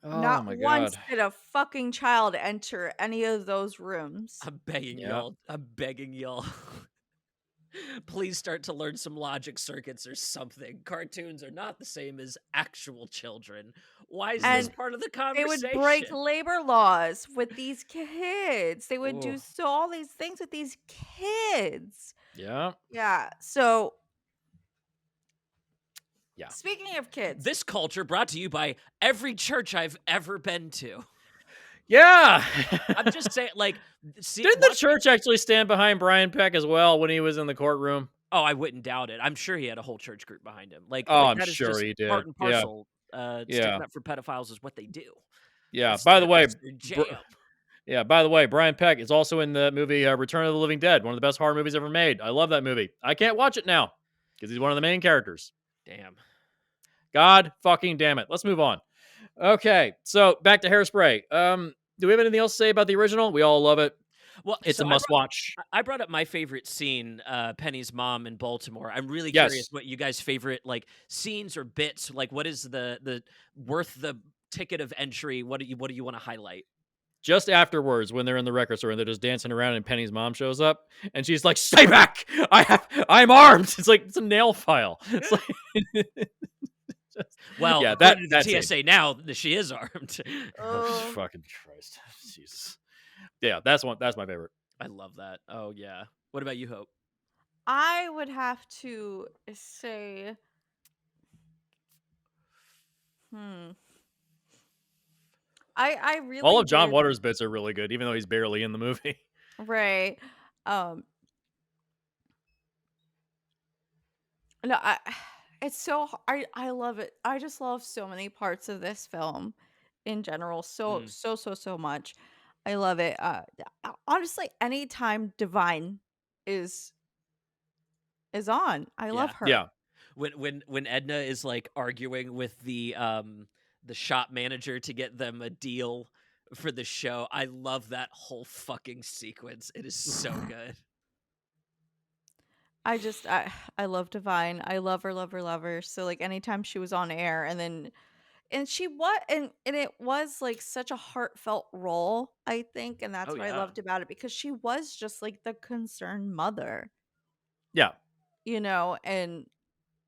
Oh Not my once god. did a fucking child enter any of those rooms." I'm begging y'all. I'm begging y'all. Please start to learn some logic circuits or something. Cartoons are not the same as actual children. Why is this part of the They conversation? would break labor laws with these kids. They would do all these things with these kids. Yeah. Yeah. So yeah. Speaking of kids, this culture brought to you by every church I've ever been to. Yeah. I'm just saying, like, didn't the church actually stand behind Brian Peck as well when he was in the courtroom? Oh, I wouldn't doubt it. I'm sure he had a whole church group behind him. Like, I'm that is sure just he did. part and parcel. Yeah. Sticking up for pedophiles is what they do. Yeah. By the way, jam. By the way, Brian Peck is also in the movie Return of the Living Dead, one of the best horror movies ever made. I love that movie. I can't watch it now because he's one of the main characters. Damn. God fucking damn it. Let's move on. Okay, so back to Hairspray. Do we have anything else to say about the original? We all love it. Well, it's a must-watch. I brought up my favorite scene, Penny's mom in Baltimore. I'm really curious what you guys' favorite like scenes or bits. Like, what is the worth the ticket of entry? What do you want to highlight? Just afterwards, when they're in the record store and they're just dancing around, and Penny's mom shows up, and she's like, "Stay back! I'm armed." It's like it's a nail file. It's like. Well, yeah, that's TSA scene. Now she is armed. Oh, fucking Christ, Jesus. Yeah, that's my favorite. I love that. Oh yeah. What about you, Hope? I would have to say, I All really of John did. Waters' bits are really good, even though he's barely in the movie. Right. Um no, it's so I love it. I just love so many parts of this film in general. So Mm, so so so much. I love it. Honestly, anytime Divine is is on, I love yeah. her. Yeah. When Edna is like arguing with the shop manager to get them a deal for the show, I love that whole fucking sequence. It is so good. I love Divine. I love her, love her, love her. So like anytime she was on air and she what and it was like such a heartfelt role, I think, and Oh that's what I yeah. loved about it because she was just like the concerned mother, Yeah. and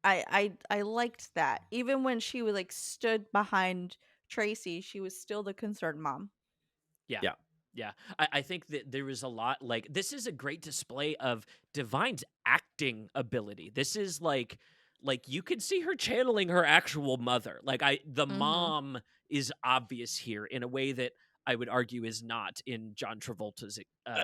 I liked that. Even when she was like stood behind Tracy, she was still the concerned mom. Yeah. Yeah. Yeah. I think that there is a lot like this is a great display of Divine's acting ability. This is like you could see her channeling her actual mother. Like the Mhm. mom is obvious here in a way that I would argue is not in John Travolta's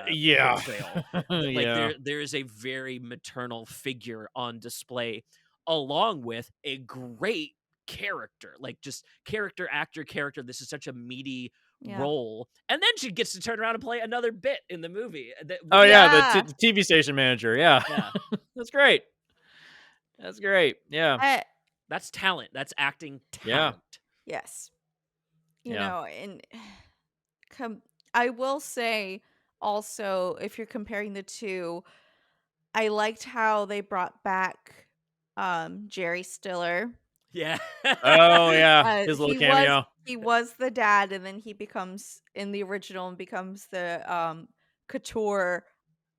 Yeah. portrayal. Like Yeah. there is a very maternal figure on display along with a great character. Like just character actor character. This is such a meaty Yeah. role, and then she gets to turn around and play another bit in the movie. Oh yeah, Yeah. the TV station manager. Yeah. Yeah, That's great. That's great. Yeah. I, that's talent. That's acting Yeah. talent. yes. Yeah. And com- I will say also if you're comparing the two, I liked how they brought back Jerry Stiller. Yeah, Oh yeah. His little He was cameo. the dad, and then he becomes in the original and becomes the couture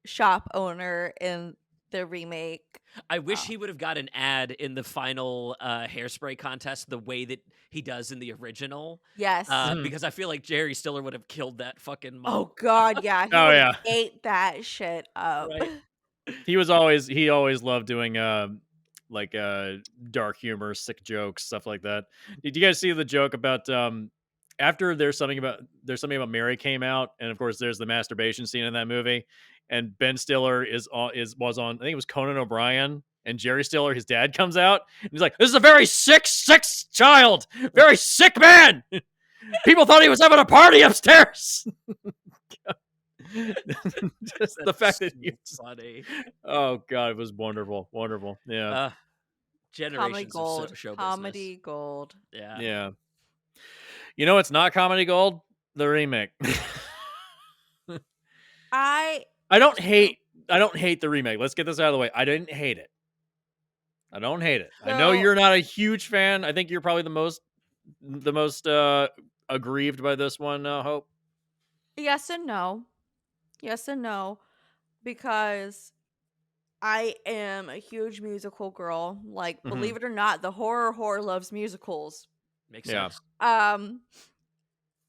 shop owner in the remake. I wish Uh, he would have got an ad in the final hairspray contest the way that he does in the original, yes. Mhm. because I feel like Jerry Stiller would have killed that fucking mom. Oh god, yeah, he Oh would have yeah. ate that shit up. Right? He always loved doing like dark humor, sick jokes, stuff like that. Did you guys see the joke about after there's something about Mary came out, and of course there's the masturbation scene in that movie, and Ben Stiller was on, I think it was Conan O'Brien, and Jerry Stiller, his dad, comes out and he's like, "This is a very sick child, very sick man. People thought he was having a party upstairs." Just the That's fact that so funny. oh god, it was wonderful, wonderful. Yeah, Uh, Comedy generations of gold. show business. Comedy gold. Yeah. yeah. You know, it's not comedy gold. The remake. I I don't so hate. I don't hate the remake. Let's get this out of the way. I didn't hate it. I don't hate it. I know so you're not a huge fan. I think you're probably the most aggrieved by this one. Hope. yes and no. Yes and no. Because I am a huge musical girl. Like, Hmm. believe it or not, the horror loves musicals. Makes Yeah. sense. Um,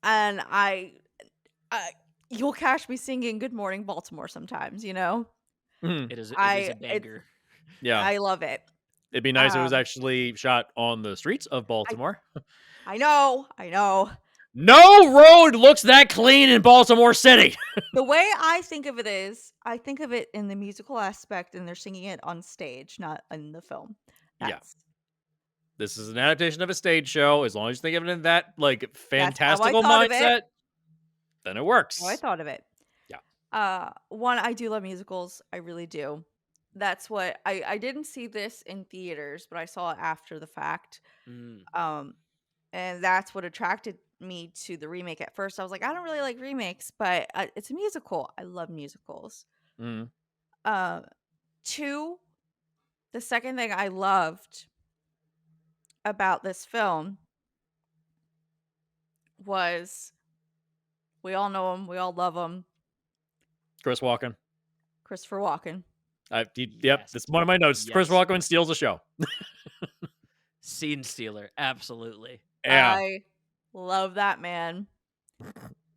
and I you'll catch me singing "Good Morning Baltimore" sometimes. Hmm. It is a It's banger. Yeah. I love it. It'd be nice if it was Um, actually shot on the streets of I Baltimore. I know. No road looks that clean in Baltimore City. The way I think of it is, I think of it in the musical aspect, and they're singing it on stage, not in the film. Yeah. That's This is an adaptation of a stage show. As long as you think of it in that like that's how I fantastical thought of it. mindset, then it How I works. thought of it. Yeah. One, I do love musicals. I really do. That's what I didn't see this in theaters, but I saw it after the fact. Mm. Um, and that's what attracted me to the remake. At first, I was like, I don't really like remakes, but it's a musical. I love musicals. Mm. Uh, Two, the second thing I loved about this film was we all know him, we all love him, Chris Walken. Christopher Walken. Yep, Yes. that's one of my notes. Chris Yes. Walken steals the show. Scene stealer. Absolutely. Yeah. I love that man.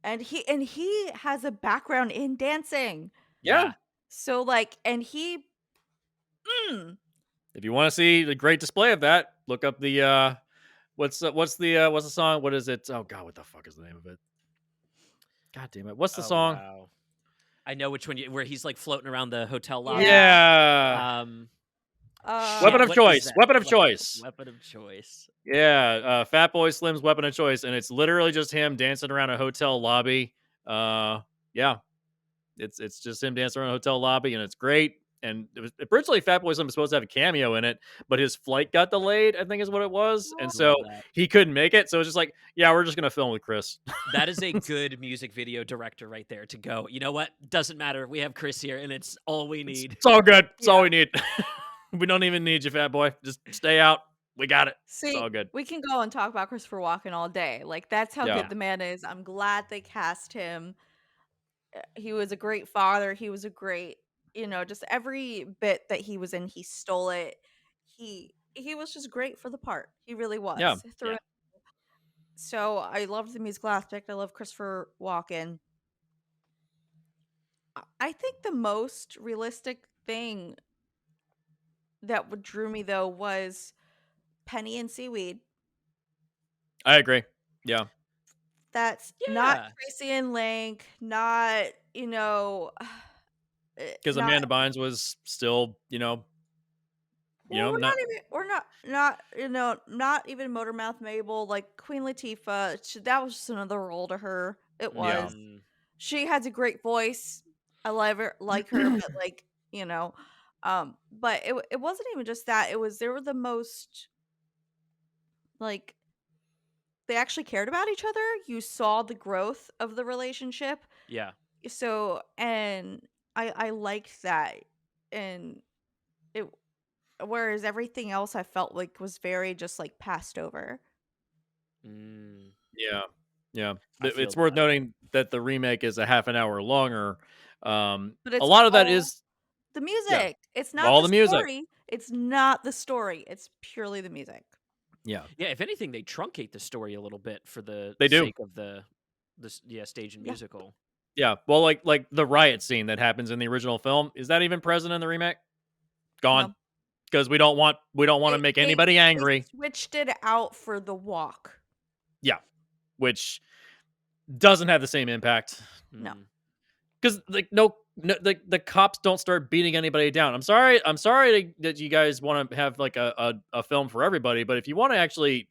And he has a background in dancing. Yeah. So like and he mm, If you want to see the great display of that, look up the What's the song? What is it? Oh God, what the fuck is the name of it? God damn it! What's the Oh song? wow, I know which one. Where he's like floating around the hotel lobby. Yeah. Yeah, Um, Uh, Weapon shit, of what is choice. that? Weapon of choice. Weapon of choice. Yeah, Fat Boy Slim's Weapon of Choice, and it's literally just him dancing around a hotel lobby. Yeah, it's just him dancing around a hotel lobby, and it's great. And it was originally Fat Boy Slim was supposed to have a cameo in it, but his flight got delayed, I think is what it was, and so Love that. he couldn't make it. So it's just like, yeah, we're just gonna film with Chris. That is a good music video director right there to go. You know what? Doesn't matter. We have Chris here, and it's all we need. It's all good. It's all Yeah. we need. We don't even need you, Fat Boy. Just stay out. We got it. It's See, all good. we can go and talk about Christopher Walken all day. Like, that's how Yeah. good the man is. I'm glad they cast him. He was a great father. He was a great, just every bit that he was in, he stole it. He was just great for the part. He really Yeah. was. Yeah. So I loved the musical aspect. I love Christopher Walken. I think the most realistic thing that would drew me though was Penny and Seaweed. I agree. Yeah. That's not Yeah. Tracy and Link, not, Because not Amanda Bynes was still, well, not not even Motormouth Mabel, like Queen Latifah. That was just another role to her. It yeah. was. Mm, She has a great voice. I like her, but like, but it wasn't even just that. They were the most like they actually cared about each other. You saw the growth of the relationship. yeah. So, and I liked that. And it whereas everything else I felt like was very just like passed over. Mm, Yeah. Yeah. I feel It's worth that. noting that the remake is a half an hour longer. But A it's lot of that all is, the yeah, music. It's not all the the music. story. It's not the story. It's purely the music. Yeah. Yeah. If anything, they truncate the story a little bit for the They do. sake of the stage and Yeah. musical. Yeah. Well, like the riot scene that happens in the original film, is that even present in the remake? Gone. No. Because we don't want to make anybody They angry. switched it out for the walk. Yeah. Which doesn't have the same impact. No. Mm. Because like no the cops don't start beating anybody down. I'm sorry that you guys want to have like a film for everybody, but if you want to actually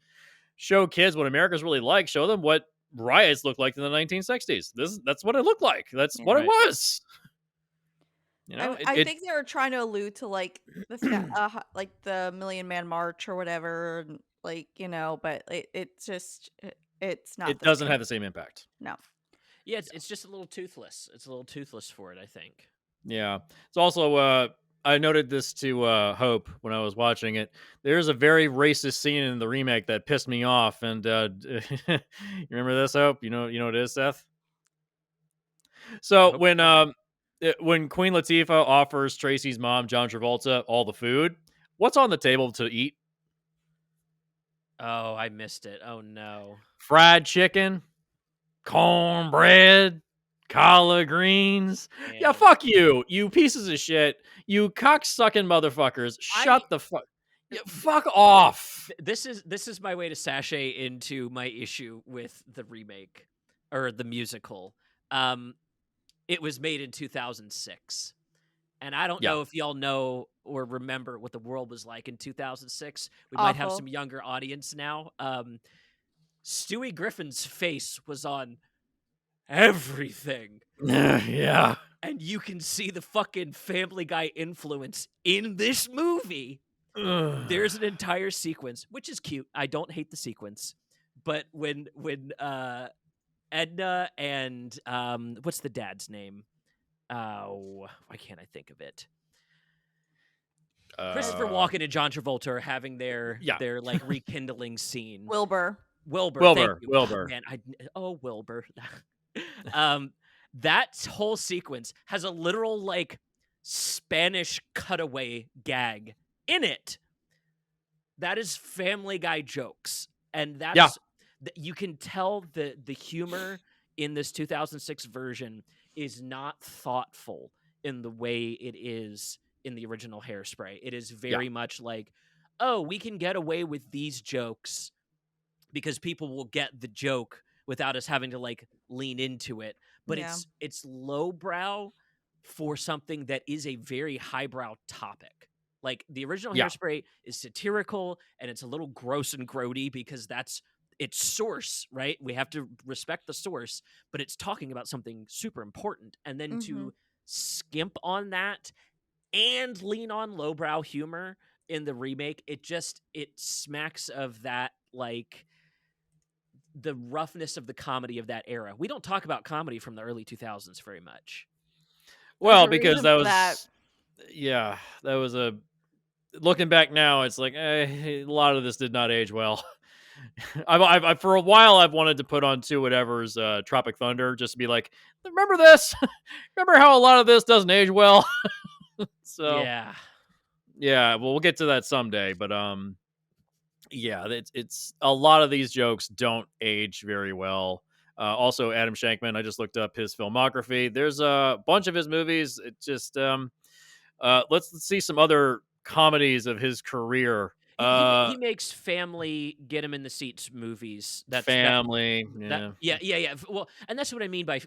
show kids what America's really like, show them what riots looked like in the 1960s. That's what it looked like. That's Yeah. what it Right. was. I think they were trying to allude to like like the Million Man March or whatever, and, like, but it's not it the doesn't same. have the same impact. No. Yeah, it's just a little toothless. It's a little toothless for it, I think. Yeah. It's also I noted this to Hope when I was watching it. There's a very racist scene in the remake that pissed me off. And you remember this, Hope? You know what it is, Seth? I So hope you tell me. when Queen Latifah offers Tracy's mom, John Travolta, all the food, what's on the table to eat? Oh, I missed it. Oh no. Fried chicken, cornbread, collard greens. Yeah, Damn. fuck you, you pieces of shit. You cocksucking motherfuckers. I Shut the fuck. Yeah, fuck off. this is my way to sashay into my issue with the remake or the musical. It was made in 2006. And I don't Yeah. know if y'all know or remember what the world was like in 2006. We might have Awful. some younger audience now. Stewie Griffin's face was on everything. Yeah. And you can see the fucking Family Guy influence in this movie. There's an entire sequence, which is cute. I don't hate the sequence. But when Edna and what's the dad's name? Oh, why can't I think of it? Christopher Walken and John Travolta are having their like rekindling scene. Wilbur. Thank you. Wilbur. Man, Wilbur. That whole sequence has a literal like Spanish cutaway gag in it. That is Family Guy jokes, and that's you can tell the humor in this 2006 version is not thoughtful in the way it is in the original Hairspray. It is very much like, oh, we can get away with these jokes because people will get the joke without us having to like lean into it. But Yeah. it's lowbrow for something that is a very highbrow topic. Like the original Yeah. Hairspray is satirical and it's a little gross and grody because that's its source, right? We have to respect the source, but it's talking about something super important. And then to skimp on that and lean on lowbrow humor in the remake, it smacks of that, like the roughness of the comedy of that era. We don't talk about comedy from the early 2000s very much. There's Well, a because reason that for was that. yeah, that was a looking back now, it's like a lot of this did not age well. I've for a while I've wanted to put on to whatever's Tropic Thunder just to be like, remember this? Remember how a lot of this doesn't age well? So Yeah. yeah, well, we'll get to that someday, but yeah, it's a lot of these jokes don't age very well. Also, Adam Shankman, I just looked up his filmography. There's a bunch of his movies. It just let's see some other comedies of his career. He makes family get him in the seats movies. Family, Yeah. Well, and that's what I mean by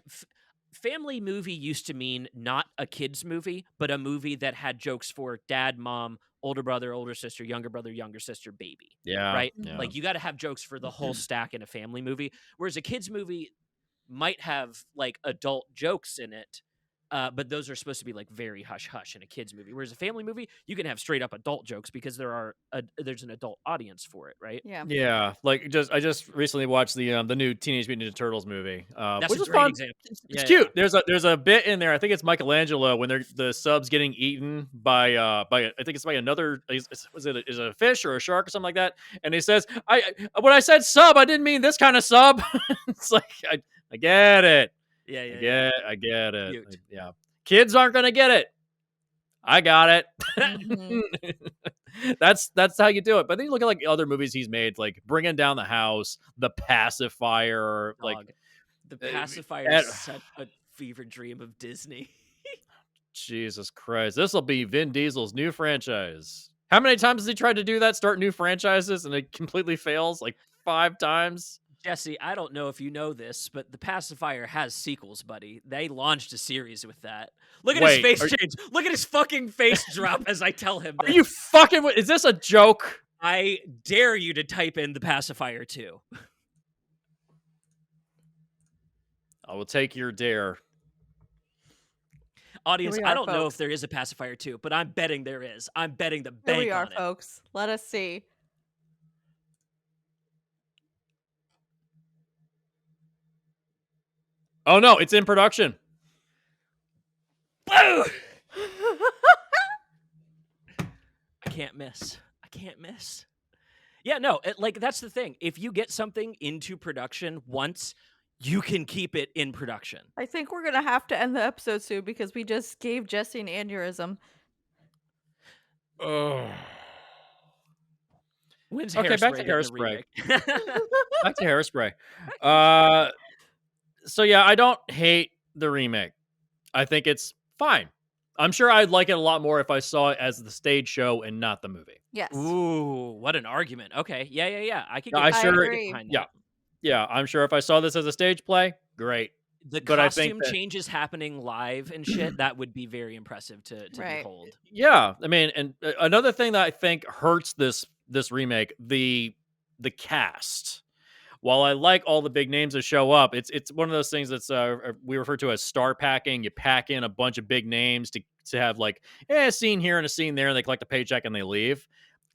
family movie used to mean not a kids movie, but a movie that had jokes for dad, mom, older brother, older sister, younger sister, baby. yeah, Right? yeah. Like you got to have jokes for the whole stack in a family movie. Whereas a kids movie might have like adult jokes in it. But those are supposed to be like very hush hush in a kids movie. Whereas a family movie, you can have straight up adult jokes because there's an adult audience for it, right? Yeah. Yeah, like I just recently watched the new Teenage Mutant Ninja Turtles movie, That's which a was great fun. example. It's Yeah, cute. There's a bit in there. I think it's Michelangelo when the sub's getting eaten by I think it's by another was it is it a fish or a shark or something like that? And he says, I when I said sub, I didn't mean this kind of sub. It's like I get it. yeah. I get it. Cute. Yeah, kids aren't gonna get it. I got it. Mhm. That's how you do it. But then you look at like other movies he's made, like Bringing Down the House, The Pacifier, like Dog. The uh, Pacifier at- is such a fever dream of Disney. Jesus Christ, this will be Vin Diesel's new franchise. How many times has he tried to do that? Start new franchises and it completely fails, like 5 times. Jesse, I don't know if you know this, but The Pacifier has sequels, buddy. They launched a series with that. Look at Wait, his face change. Look at his fucking face drop as I tell him Are this. you fucking? Is this a joke? I dare you to type in The Pacifier 2. I will take your dare. Audience, we I are, don't know if folks. there is a Pacifier 2, but I'm betting there is. I'm betting the Here bank we are, on it. folks. Let us see. Oh no, it's in production. Boo! I can't miss. Yeah, no, like that's the thing. If you get something into production once, you can keep it in production. I think we're gonna have to end the episode soon because we just gave Jesse an aneurysm. Oh. When's Okay, back to Hairspray getting a Hairspray. remake? Back to Hairspray. So yeah, I don't hate the remake. I think it's fine. I'm sure I'd like it a lot more if I saw it as the stage show and not the movie. Yes. Ooh, what an argument. Okay, yeah. I could Yeah, get, I I sure- agree. behind Yeah. that. Yeah, I'm sure if I saw this as a stage play, great. The But I think costume that- changes happening live and shit, that would be very impressive to Right. behold. Yeah, I mean, and another thing that I think hurts this remake, the cast. While I like all the big names that show up, it's one of those things that's we refer to as star packing. You pack in a bunch of big names to have like a scene here and a scene there, and they collect a paycheck and they leave.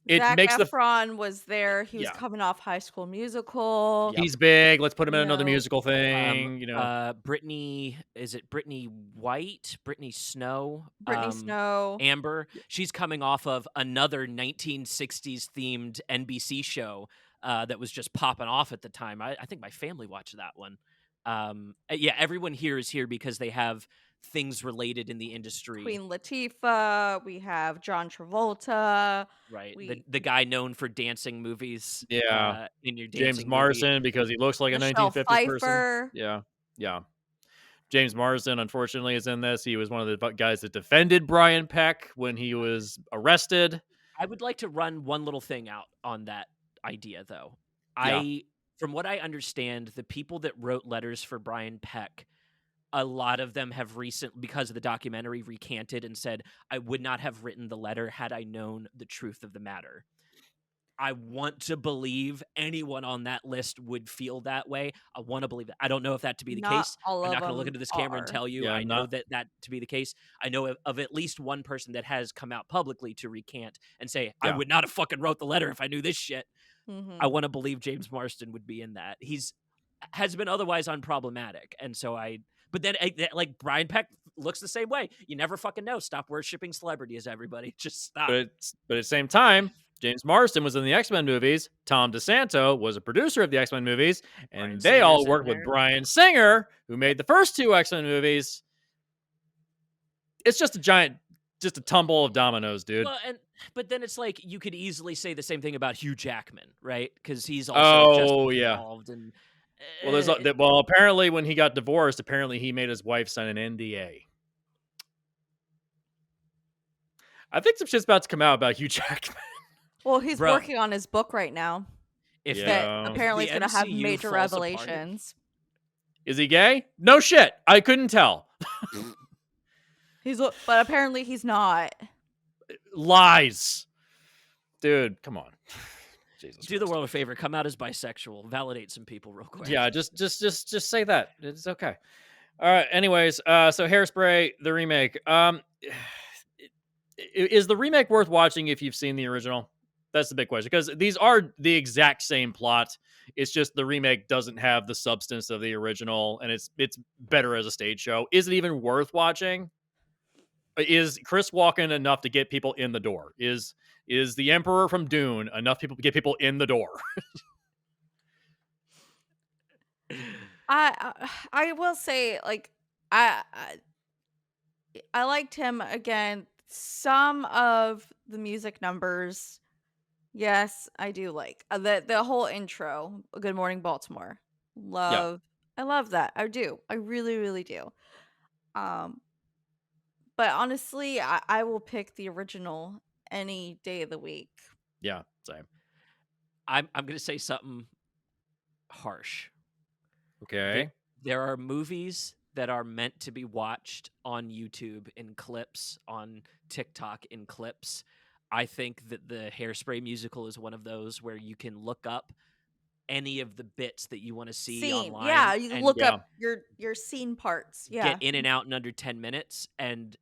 It Zac makes the Efron was there. He was Yeah. coming off High School Musical. Yep. he's big. Let's put him in You another know, musical thing. You know, Brittany, is it Brittany White? Brittany Snow? Brittany Snow. Amber. She's coming off of another 1960s themed NBC show that was just popping off at the time. I think my family watched that one. Yeah, everyone here is here because they have things related in the industry. Queen Latifah. We have John Travolta. Right. We- The guy known for dancing movies. Yeah. In your dancing James movie. Marsden because he looks like a Michelle 1950s person. Pfeiffer. Yeah. James Marsden, unfortunately, is in this. He was one of the guys that defended Brian Peck when he was arrested. I would like to run one little thing out on that idea, though. Yeah. I from what I understand, the people that wrote letters for Brian Peck, a lot of them have because of the documentary, recanted and said, I would not have written the letter had I known the truth of the matter. I want to believe anyone on that list would feel that way. I want to believe that. I don't know if that to be the Not case. all I'm of not going to look them into this camera and are. tell you. Yeah, I I'm know not. that to be the case. I know of at least one person that has come out publicly to recant and say, I Yeah. would not have fucking wrote the letter if I knew this shit. Mhm. I want to believe James Marsden would be in that. Has been otherwise unproblematic. And so but then like Brian Peck looks the same way. You never fucking know. Stop worshiping celebrities, everybody. Just stop. But at the same time, James Marsden was in the X-Men movies. Tom DeSanto was a producer of the X-Men movies, and Bryan they all Singer's in worked with there. Bryan Singer, who made the first 2 X-Men movies. It's just a tumble of dominoes, dude. Well, but then it's like you could easily say the same thing about Hugh Jackman, right? Because he's also just involved. And Well, apparently when he got divorced, apparently he made his wife sign an NDA. I think some shit's about to come out about Hugh Jackman. Well, he's Bro. working on his book right now. if Yeah. That apparently the is going to have MCU major falls apart- revelations. Is he gay? No shit. I couldn't tell. But apparently he's not. Lies. Dude, come on. Jesus do the Christ. world a favor, come out as bisexual, validate some people real quick. Yeah, just say that. It's okay. All right. Anyways, so Hairspray, the remake. Is the remake worth watching if you've seen the original? That's the big question, because these are the exact same plot. It's just the remake doesn't have the substance of the original, and it's better as a stage show. Is it even worth watching? Is Chris Walken enough to get people in the door? Is the Emperor from Dune enough people to get people in the door? I will say, like, I liked him again. Some of the music numbers, yes, I do like the whole intro. Good Morning Baltimore, I love that. I do. I really, really do. But honestly, I will pick the original any day of the week. Yeah, same. I'm going to say something harsh. Okay. There are movies that are meant to be watched on YouTube in clips, on TikTok in clips. I think that the Hairspray musical is one of those where you can look up any of the bits that you want to see online. Yeah, you can look up your scene parts. Yeah. Get in and out in under 10 minutes, and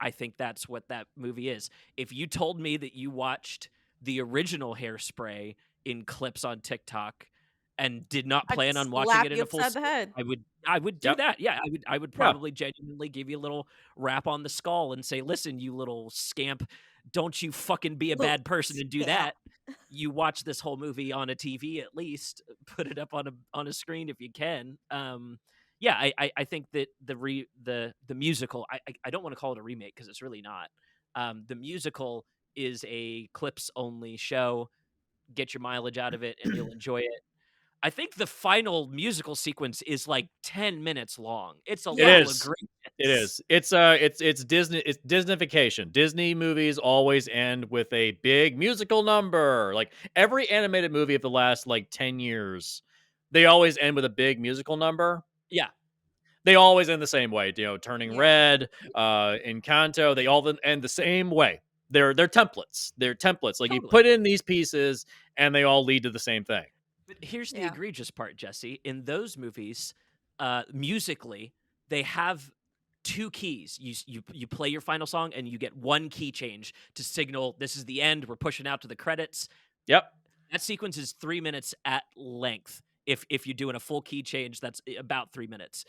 I think that's what that movie is. If you told me that you watched the original Hairspray in clips on TikTok and did not plan on watching it in a full the head. I would do that. Yeah, I would probably genuinely give you a little rap on the skull and say, "Listen, you little scamp, don't you fucking be a bad person and do that. You watch this whole movie on a TV at least. Put it up on a screen if you can." Yeah, I think that the musical, I don't want to call it a remake because it's really not. The musical is a clips only show. Get your mileage out of it and you'll enjoy it. I think the final musical sequence is like 10 minutes long. It's a little egregious. It is. It's Disney. It's Disneyfication. Disney movies always end with a big musical number. Like every animated movie of the last like 10 years, they always end with a big musical number. Yeah. They always end the same way. You know, Turning Red, Encanto. They all end the same way. They're templates. They're templates. Like you put in these pieces, and they all lead to the same thing. But here's the egregious part, Jesse. In those movies, musically, they have two keys. You play your final song, and you get one key change to signal this is the end. We're pushing out to the credits. Yep. That sequence is 3 minutes at length. If you're doing a full key change, that's about 3 minutes.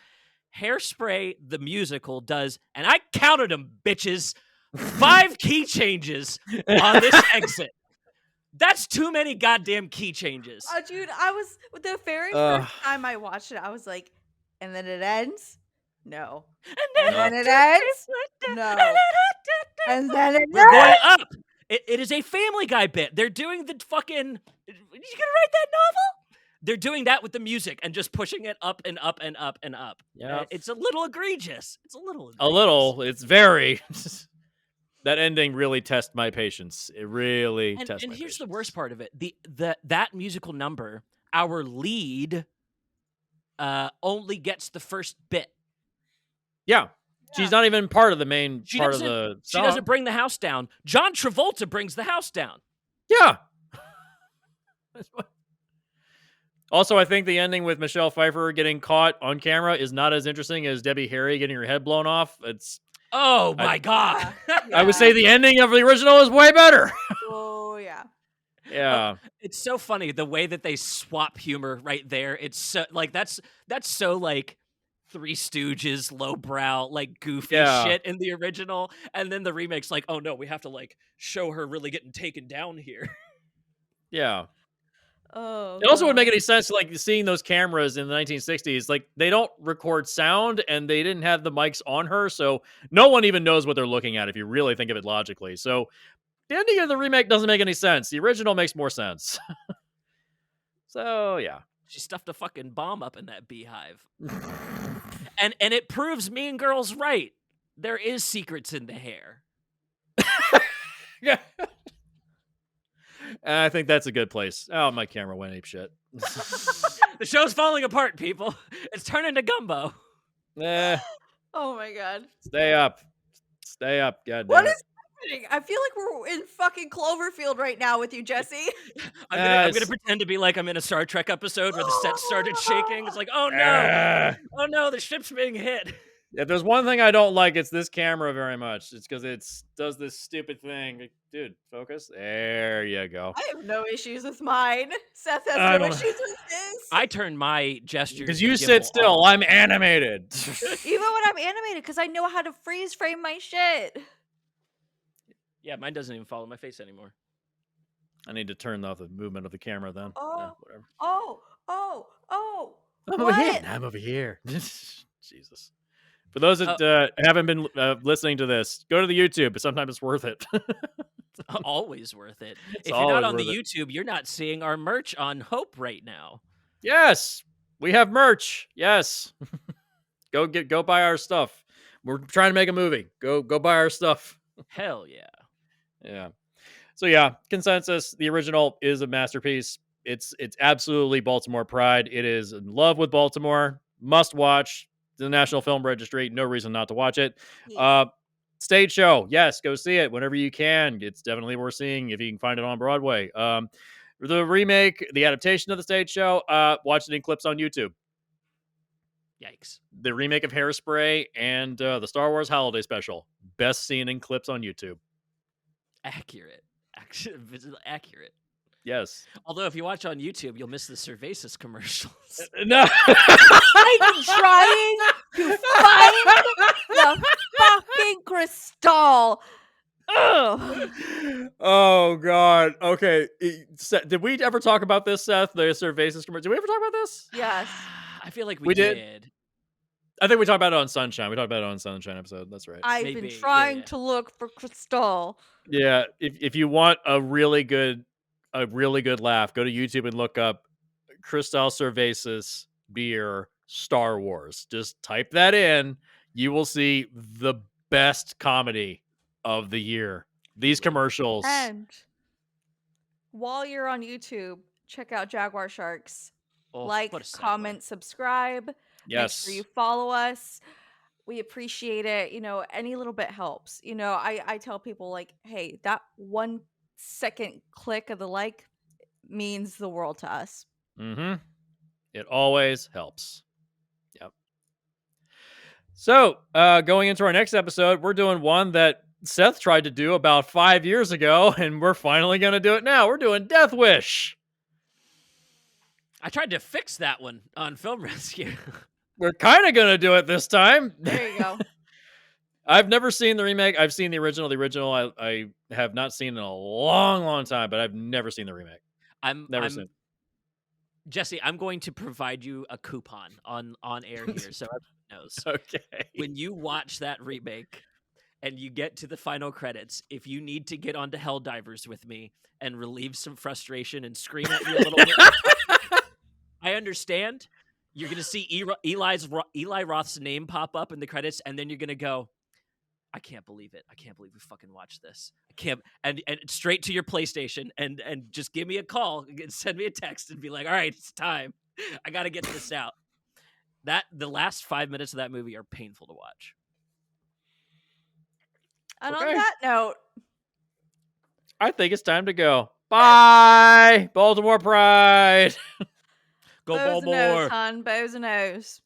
Hairspray, the musical, does, and I counted them, bitches, 5 key changes on this exit. That's too many goddamn key changes. Dude, I was the very first time I watched it, I was like, and then it ends? No. And then it ends? No. And then it We're going up. It is a Family Guy bit. They're doing the fucking, you gonna write that novel? They're doing that with the music and just pushing it up and up and up and up. Yeah. It's a little egregious. It's very... That ending really tests my patience. It really tests my patience. And here's the worst part of it. That musical number, our lead only gets the first bit. Yeah. She's not even part of the main She part of doesn't. the She song. doesn't bring the house down. John Travolta brings the house down. Yeah. Also, I think the ending with Michelle Pfeiffer getting caught on camera is not as interesting as Debbie Harry getting her head blown off. Oh my god! I would say the ending of the original is way better. Oh yeah. Yeah. It's so funny the way that they swap humor right there. It's so like that's so like Three Stooges, lowbrow, like goofy shit in the original, and then the remake's like, oh no, we have to like show her really getting taken down here. Yeah. Oh. It also wouldn't make any sense, like seeing those cameras in the 1960s. Like they don't record sound, and they didn't have the mics on her, so no one even knows what they're looking at if you really think of it logically. So the ending of the remake doesn't make any sense. The original makes more sense. So yeah, She stuffed a fucking bomb up in that beehive, and it proves Mean Girls right. There is secrets in the hair. yeah. I think that's a good place. Oh, my camera went ape shit. The show's falling apart, people. It's turning to gumbo. Oh my god. Stay up. Stay up. God damn What it. is happening? I feel like we're in fucking Cloverfield right now with you, Jesse. I'm gonna pretend to be like I'm in a Star Trek episode where the set started shaking. It's like, oh no, the ship's being hit. If there's one thing I don't like, it's this camera very much. It's because it does this stupid thing. Like, dude, focus. There you go. I have no issues with mine. Seth I has no don't- issues with his. I turn my gestures Because to you gimbal sit still, off. I'm animated. Even when I'm animated, because I know how to freeze frame my shit. Yeah, mine doesn't even follow my face anymore. I need to turn off the movement of the camera then. Oh. Whatever. Oh. I'm over here. I'm over here. Jesus. For those that haven't been listening to this, go to the YouTube. But sometimes it's worth it. Always worth it. If you're always not on the worth it. YouTube, you're not seeing our merch on Hope right now. Yes, we have merch. Yes, go buy our stuff. We're trying to make a movie. Go buy our stuff. Hell yeah. Yeah. So yeah, consensus. The original is a masterpiece. It's absolutely Baltimore pride. It is in love with Baltimore. Must watch. The National Film Registry. No reason not to watch it. Stage show. Yes, go see it whenever you can. It's definitely worth seeing if you can find it on Broadway. The remake, the adaptation of the stage show, watch it in clips on YouTube. Yikes. The remake of Hairspray and the Star Wars Holiday Special. Best seen in clips on YouTube. Accurate. Actually, accurate. Yes. Although if you watch on YouTube, you'll miss the Cervasis commercials. No. I've been trying to find the fucking crystal. Ugh. Oh God. Okay. Did we ever talk about this, Seth? The Cervasis commercial. Did we ever talk about this? Yes. I feel like We we did? did. I think we talked about it on Sunshine. We talked about it on Sunshine episode. That's right. I've Maybe, been yeah, trying yeah. to look for crystal. Yeah. If you want a really good laugh, go to YouTube and look up Cristal Cervasis beer Star Wars. Just type that in. You will see the best comedy of the year. These commercials. And while you're on YouTube, check out Jaguar Sharks. Oh, Like, what a segue. comment, subscribe. Yes. Make sure you follow us. We appreciate it. Any little bit helps. I tell people, like, hey, that 1 second click of the like means the world to us. Mm-hmm. It always helps. Yep. So, going into our next episode, we're doing one that Seth tried to do about 5 years ago, and we're finally going to do it now. We're doing Death Wish. I tried to fix that one on Film Rescue. We're kind of going to do it this time. There you go. I've never seen the remake. I've seen the original. The original I have not seen in a long, long time, but I've never seen the remake. Never seen it. Jesse, I'm going to provide you a coupon on air here so everyone knows. Okay. When you watch that remake and you get to the final credits, if you need to get onto Helldivers with me and relieve some frustration and scream at me a little bit, I understand. You're going to see Eli Roth's name pop up in the credits, and then you're going to go, I can't believe it. I can't believe we fucking watched this. I can't. And straight to your PlayStation and just give me a call, send me a text, and be like, all right, it's time. I got to get this out. The last 5 minutes of that movie are painful to watch. And Okay. on that note, I think it's time to go. Bye, Baltimore Pride. Go bows and O's, Baltimore. hon. Bows and O's.